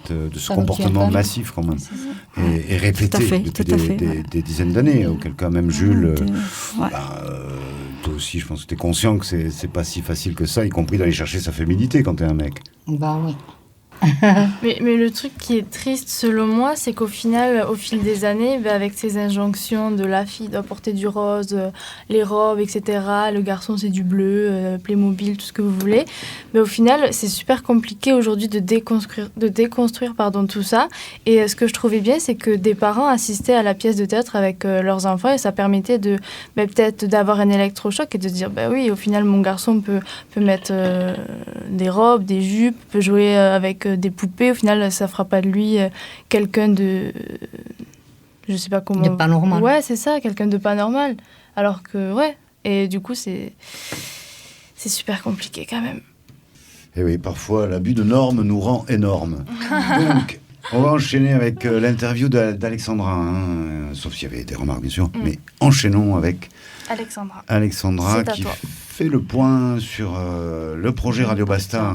de ce comportement massif quand même, et répété depuis des dizaines d'années. Auquel cas même Jules, toi aussi je pense que tu es conscient que c'est pas si facile que ça, y compris d'aller chercher sa féminité quand t'es un mec. Bah oui. mais le truc qui est triste selon moi, c'est qu'au final, au fil des années, avec ces injonctions de la fille doit porter du rose, les robes, etc., le garçon c'est du bleu, Playmobil, tout ce que vous voulez, mais au final c'est super compliqué aujourd'hui de déconstruire tout ça. Et ce que je trouvais bien, c'est que des parents assistaient à la pièce de théâtre avec leurs enfants et ça permettait de peut-être d'avoir un électrochoc et de se dire oui, au final mon garçon peut mettre des robes, des jupes, peut jouer avec des poupées, au final ça fera pas de lui quelqu'un de, je sais pas comment, de pas normal. Ouais, c'est ça, quelqu'un de pas normal, alors que et du coup c'est super compliqué quand même. Et oui, parfois l'abus de normes nous rend énormes. Donc on va enchaîner avec l'interview d'Alexandra, sauf s'il y avait des remarques bien sûr, mais enchaînons avec Alexandra qui fait le point sur le projet Radio Basta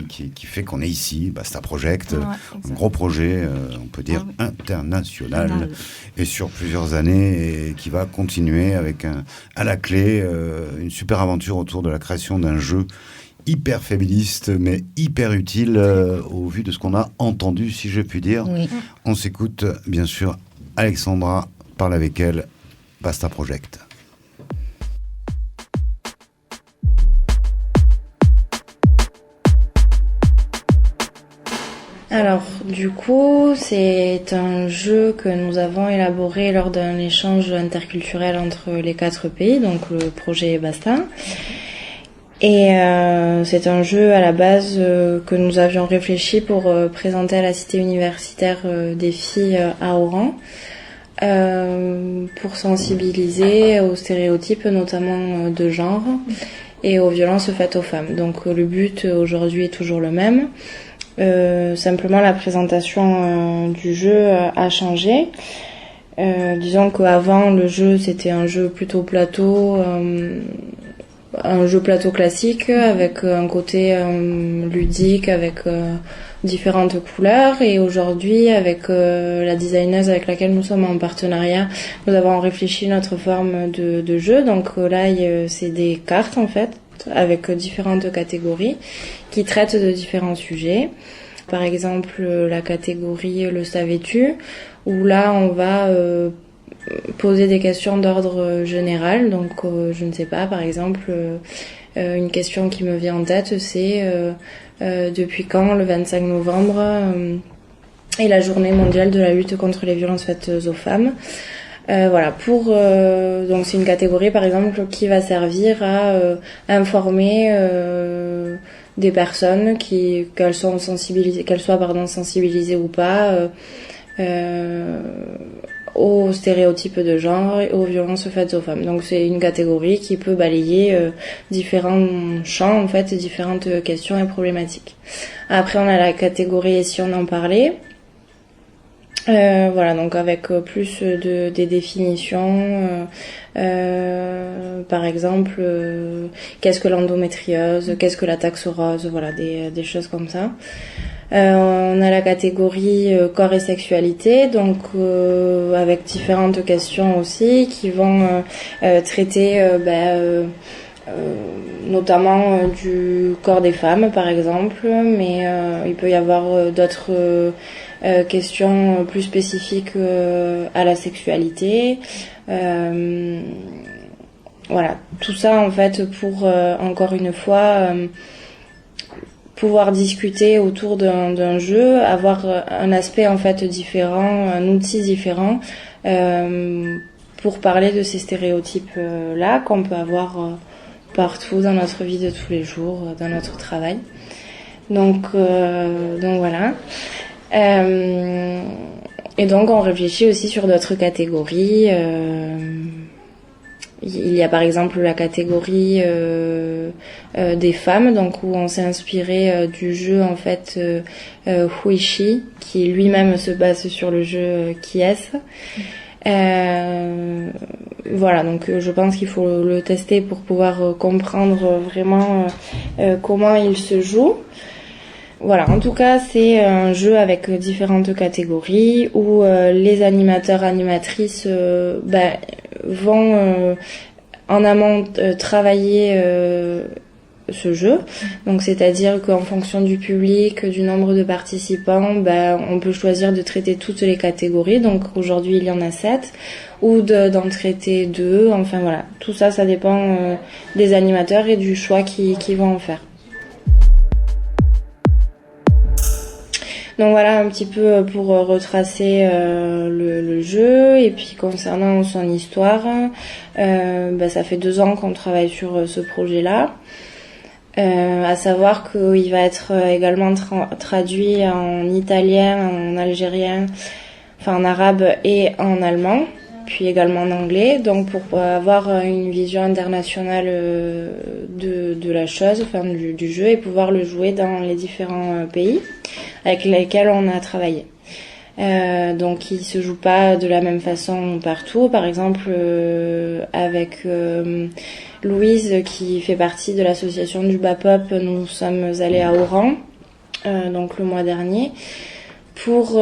qui fait qu'on est ici, Basta Project, un gros projet, on peut dire international, et sur plusieurs années, et qui va continuer avec à la clé une super aventure autour de la création d'un jeu hyper féministe, mais hyper utile au vu de ce qu'on a entendu, si je puis dire. Oui. On s'écoute, bien sûr, Alexandra parle avec elle, Basta Project. Alors, du coup, c'est un jeu que nous avons élaboré lors d'un échange interculturel entre les 4 pays, donc le projet Basta. Et c'est un jeu à la base que nous avions réfléchi pour présenter à la cité universitaire des filles à Oran, pour sensibiliser aux stéréotypes, notamment de genre, et aux violences faites aux femmes. Donc le but aujourd'hui est toujours le même. Simplement la présentation du jeu a changé. Disons qu'avant le jeu c'était un jeu plutôt plateau, un jeu plateau classique avec un côté ludique, avec différentes couleurs, et aujourd'hui avec la designeuse avec laquelle nous sommes en partenariat, nous avons réfléchi notre forme de jeu. Donc là c'est des cartes en fait avec différentes catégories qui traitent de différents sujets. Par exemple la catégorie le savais-tu, où là on va poser des questions d'ordre général. Donc je ne sais pas, par exemple une question qui me vient en tête, c'est depuis quand le 25 novembre est la journée mondiale de la lutte contre les violences faites aux femmes. Voilà, donc c'est une catégorie par exemple qui va servir à informer des personnes qu'elles soient sensibilisées ou pas aux stéréotypes de genre et aux violences faites aux femmes. Donc c'est une catégorie qui peut balayer différents champs, en fait, différentes questions et problématiques. Après, on a la catégorie « Et si on en parlait ?» Voilà, donc avec plus des définitions, par exemple, qu'est-ce que l'endométriose, qu'est-ce que la taxe rose, voilà, des choses comme ça. On a la catégorie corps et sexualité, donc avec différentes questions aussi qui vont traiter notamment du corps des femmes par exemple, mais il peut y avoir d'autres questions plus spécifiques à la sexualité. Voilà, tout ça en fait pour encore une fois pouvoir discuter autour d'un jeu, avoir un aspect en fait différent, un outil différent pour parler de ces stéréotypes là qu'on peut avoir partout dans notre vie de tous les jours, dans notre travail. Donc voilà. Et donc on réfléchit aussi sur d'autres catégories. Il y a par exemple la catégorie des femmes, donc où on s'est inspiré du jeu en fait Huishi, qui lui-même se base sur le jeu Qui est-ce. Voilà, donc je pense qu'il faut le tester pour pouvoir comprendre vraiment comment il se joue. Voilà, en tout cas, c'est un jeu avec différentes catégories où les animateurs, animatrices vont en amont travailler ce jeu. Donc, c'est-à-dire qu'en fonction du public, du nombre de participants, on peut choisir de traiter toutes les catégories. Donc, aujourd'hui, il y en a 7 ou d'en traiter 2. Enfin, voilà. Tout ça, ça dépend des animateurs et du choix qu'ils vont en faire. Donc voilà un petit peu pour retracer le jeu. Et puis concernant son histoire, ça fait 2 ans qu'on travaille sur ce projet-là. À savoir qu'il va être également traduit en italien, en algérien, enfin en arabe et en allemand, puis également en anglais, donc pour avoir une vision internationale de la chose, enfin du jeu, et pouvoir le jouer dans les différents pays avec lesquels on a travaillé. Donc il se joue pas de la même façon partout. Par exemple, avec Louise qui fait partie de l'association du Bapop, nous sommes allés à Oran, donc le mois dernier, pour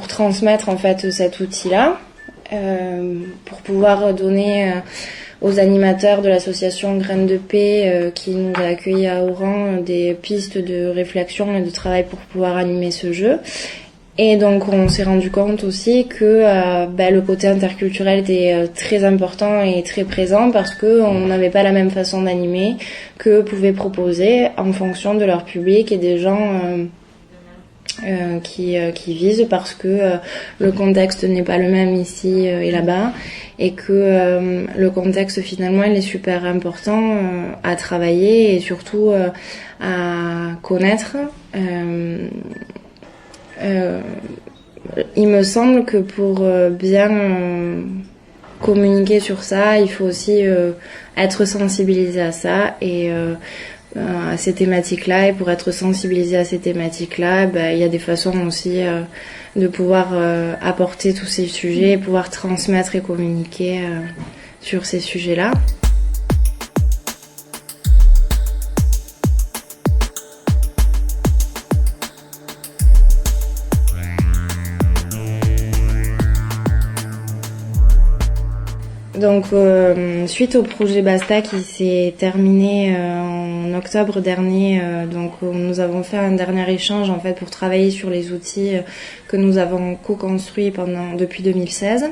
transmettre en fait cet outil-là, pour pouvoir donner aux animateurs de l'association Graines de Paix qui nous a accueillis à Oran des pistes de réflexion et de travail pour pouvoir animer ce jeu. Et donc on s'est rendu compte aussi que le côté interculturel était très important et très présent parce que on n'avait pas la même façon d'animer que pouvaient proposer en fonction de leur public et des gens qui visent, parce que le contexte n'est pas le même ici et là-bas, et que le contexte finalement il est super important à travailler et surtout à connaître. Il me semble que pour bien communiquer sur ça, il faut aussi être sensibilisé à ça et à ces thématiques-là. Et pour être sensibilisé à ces thématiques-là, il y a des façons aussi de pouvoir apporter tous ces sujets et pouvoir transmettre et communiquer sur ces sujets-là. Donc, suite au projet Basta qui s'est terminé en octobre dernier, nous avons fait un dernier échange en fait pour travailler sur les outils que nous avons co-construits depuis 2016.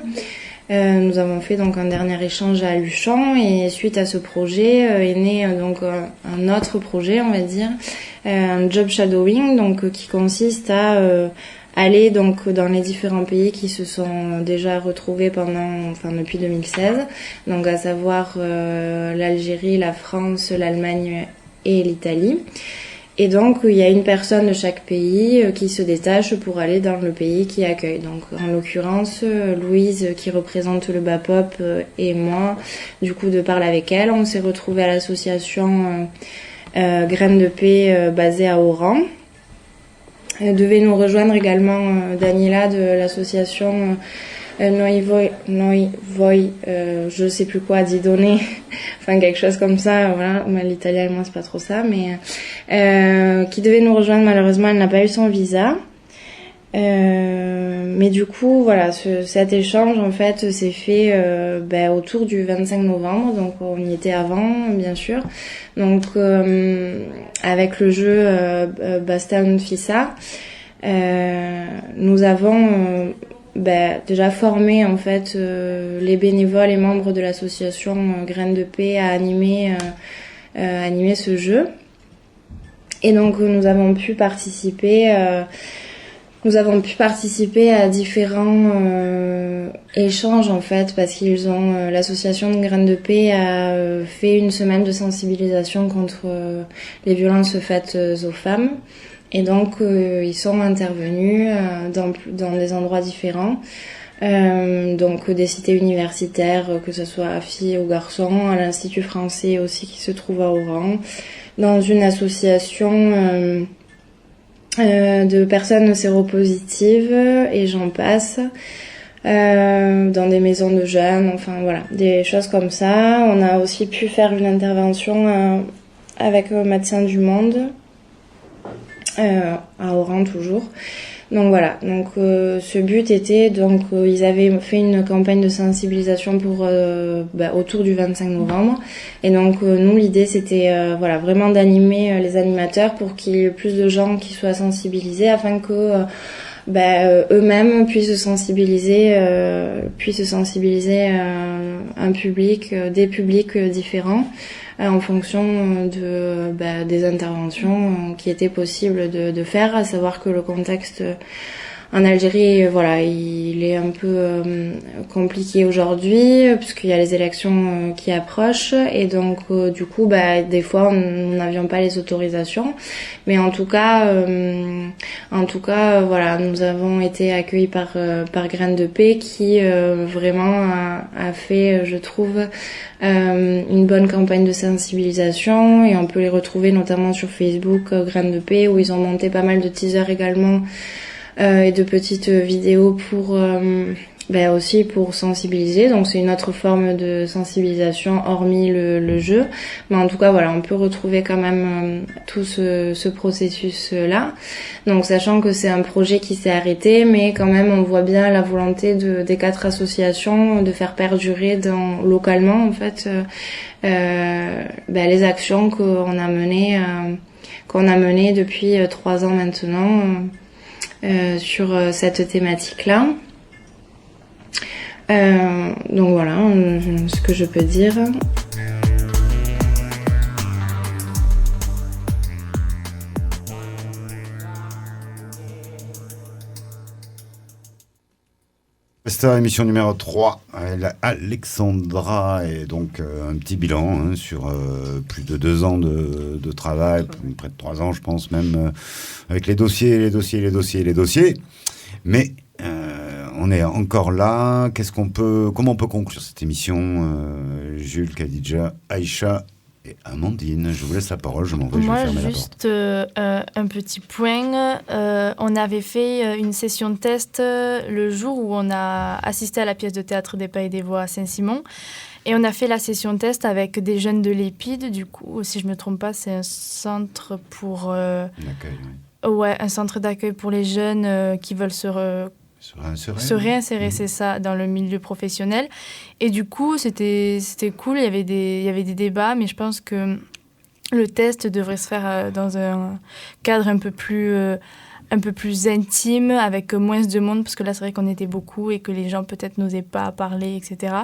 Nous avons fait donc un dernier échange à Luchon, et suite à ce projet est né un autre projet, on va dire, un job shadowing, qui consiste à aller donc dans les différents pays qui se sont déjà retrouvés depuis 2016, donc à savoir l'Algérie, la France, l'Allemagne et l'Italie. Et donc, il y a une personne de chaque pays qui se détache pour aller dans le pays qui accueille. Donc, en l'occurrence, Louise, qui représente le BAPOP, et moi, du coup, de parler avec elle, on s'est retrouvés à l'association Graines de Paix basée à Oran. Devait nous rejoindre également Daniela de l'association Noi Voi, je sais plus quoi, Didone, enfin quelque chose comme ça, voilà, l'italien et moi c'est pas trop ça, mais qui devait nous rejoindre, malheureusement elle n'a pas eu son visa. Mais du coup, voilà, cet échange en fait s'est fait autour du 25 novembre, donc on y était avant, bien sûr. Donc avec le jeu Basta un Fissa, nous avons déjà formé en fait les bénévoles et membres de l'association Graines de Paix à animer ce jeu. Et donc nous avons pu participer à différents échanges en fait, parce qu'ils ont l'association de Graines de Paix a fait une semaine de sensibilisation contre les violences faites aux femmes. Et donc, ils sont intervenus dans des endroits différents, donc des cités universitaires, que ce soit à filles ou garçons, à l'Institut français aussi qui se trouve à Oran, dans une association de personnes séropositives, et j'en passe, dans des maisons de jeunes, enfin voilà, des choses comme ça. On a aussi pu faire une intervention avec Médecins du Monde, à Oran toujours. Donc voilà, donc ce but était, donc ils avaient fait une campagne de sensibilisation pour autour du 25 novembre, et donc nous l'idée c'était vraiment d'animer les animateurs pour qu'il y ait plus de gens qui soient sensibilisés, afin que eux-mêmes puissent sensibiliser un public, des publics différents, en fonction des interventions qui étaient possibles de faire, à savoir que le contexte en Algérie, il est un peu compliqué aujourd'hui, puisqu'il y a les élections qui approchent, et donc du coup, des fois, nous n'avions pas les autorisations, mais en tout cas, nous avons été accueillis par Graines de Paix, qui vraiment a fait, je trouve, une bonne campagne de sensibilisation, et on peut les retrouver notamment sur Facebook, Graines de Paix, où ils ont monté pas mal de teasers également, et de petites vidéos pour aussi pour sensibiliser. Donc c'est une autre forme de sensibilisation hormis le jeu, mais en tout cas on peut retrouver quand même tout ce processus là. Donc sachant que c'est un projet qui s'est arrêté, mais quand même on voit bien la volonté des 4 associations de faire perdurer localement en fait les actions qu'on a menées depuis 3 ans maintenant, sur cette thématique-là. Donc voilà ce que je peux dire. C'était émission numéro 3. Alexandra, et donc un petit bilan sur plus de 2 ans de travail, près de 3 ans je pense même, avec les dossiers. Mais on est encore là. Comment on peut conclure cette émission, Jules, Khadija, Aïcha et Amandine? Je vous laisse la parole, je m'en vais, je vais fermer la porte. Juste un petit point. On avait fait une session de test le jour où on a assisté à la pièce de théâtre des Pas et des Voix à Saint-Simon. Et on a fait la session de test avec des jeunes de l'Épide. Du coup, si je ne me trompe pas, c'est un centre pour... L'accueil, oui. Ouais, un centre d'accueil pour les jeunes qui veulent se réinsérer, c'est ça, dans le milieu professionnel. Et du coup, c'était cool, il y avait des débats, mais je pense que le test devrait se faire dans un cadre un peu plus intime, avec moins de monde, parce que là, c'est vrai qu'on était beaucoup et que les gens peut-être n'osaient pas parler, etc.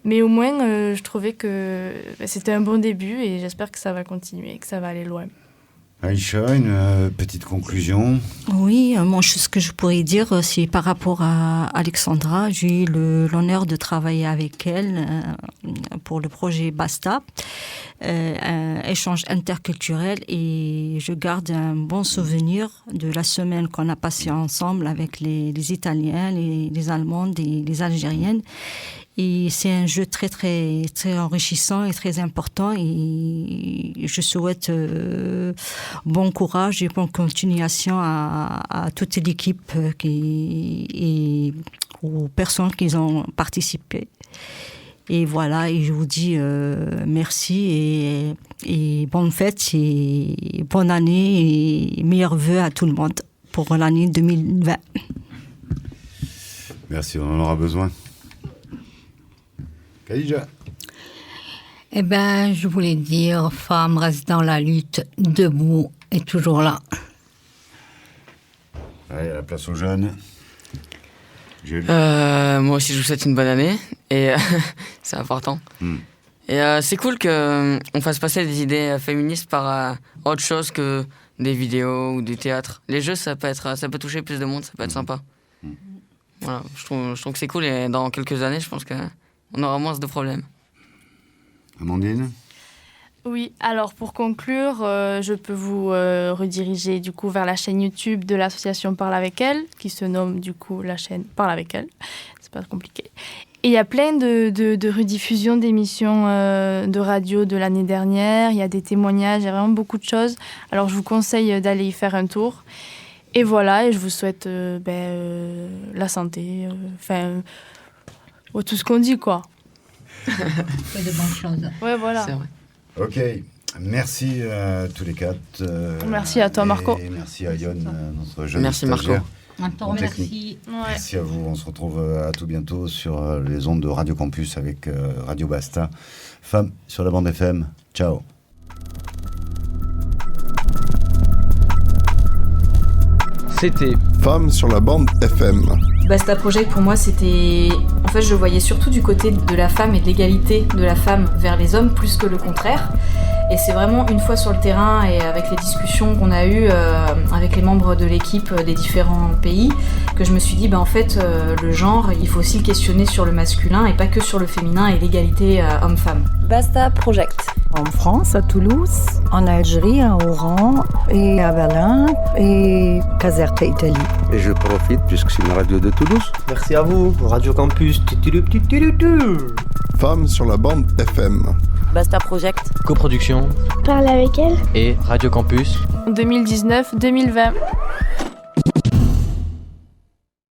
Mais au moins, je trouvais que c'était un bon début, et j'espère que ça va continuer, que ça va aller loin. Aïcha, une petite conclusion? Oui, moi, ce que je pourrais dire, c'est par rapport à Alexandra, j'ai eu l'honneur de travailler avec elle pour le projet Basta, un échange interculturel, et je garde un bon souvenir de la semaine qu'on a passée ensemble avec les Italiens, les Allemandes et les Algériennes. Et c'est un jeu très, très, très enrichissant et très important. Et je souhaite bon courage et bonne continuation à toute l'équipe et aux personnes qui ont participé. Et voilà, et je vous dis merci et bonne fête et bonne année et meilleurs vœux à tout le monde pour l'année 2020. Merci, on en aura besoin. Khadija. Eh bien, je voulais dire, femme reste dans la lutte, debout et toujours là. Allez, à la place aux jeunes. Moi aussi, je vous souhaite une bonne année, et c'est important. Et c'est cool qu'on fasse passer des idées féministes par autre chose que des vidéos ou du théâtre. Les jeux, ça peut toucher plus de monde, ça peut être sympa. Voilà, je trouve que c'est cool, et dans quelques années, je pense qu'on aura moins de problèmes. Amandine ? Oui, alors pour conclure, je peux vous rediriger du coup vers la chaîne YouTube de l'association Parle avec elle, qui se nomme du coup la chaîne Parle avec elle. C'est pas compliqué. Et il y a plein de rediffusions d'émissions de radio de l'année dernière. Il y a des témoignages, il y a vraiment beaucoup de choses. Alors je vous conseille d'aller y faire un tour. Et voilà, et je vous souhaite la santé, tout ce qu'on dit, quoi. Que de bonnes choses. Ouais, voilà. C'est vrai. Ok, merci à tous les quatre. Merci à toi, Marco. Et merci à Yon, notre jeune Merci, Marco. Un merci. Merci à vous. On se retrouve à tout bientôt sur les ondes de Radio Campus avec Radio Basta. Femmes sur la bande FM. Ciao. C'était Femmes sur la bande FM. Basta Project, pour moi, c'était... En fait, je voyais surtout du côté de la femme et de l'égalité de la femme vers les hommes, plus que le contraire. Et c'est vraiment une fois sur le terrain et avec les discussions qu'on a eues avec les membres de l'équipe des différents pays que je me suis dit, en fait, le genre, il faut aussi le questionner sur le masculin et pas que sur le féminin et l'égalité homme-femme. Basta Project. En France, à Toulouse, en Algérie, à Oran, et à Berlin, et Caserta, Italie. Et je profite puisque c'est une radio de Toulouse. Merci à vous, Radio Campus. Femmes sur la bande FM. Basta Project. Coproduction. Parle avec elle. Et Radio Campus. 2019-2020.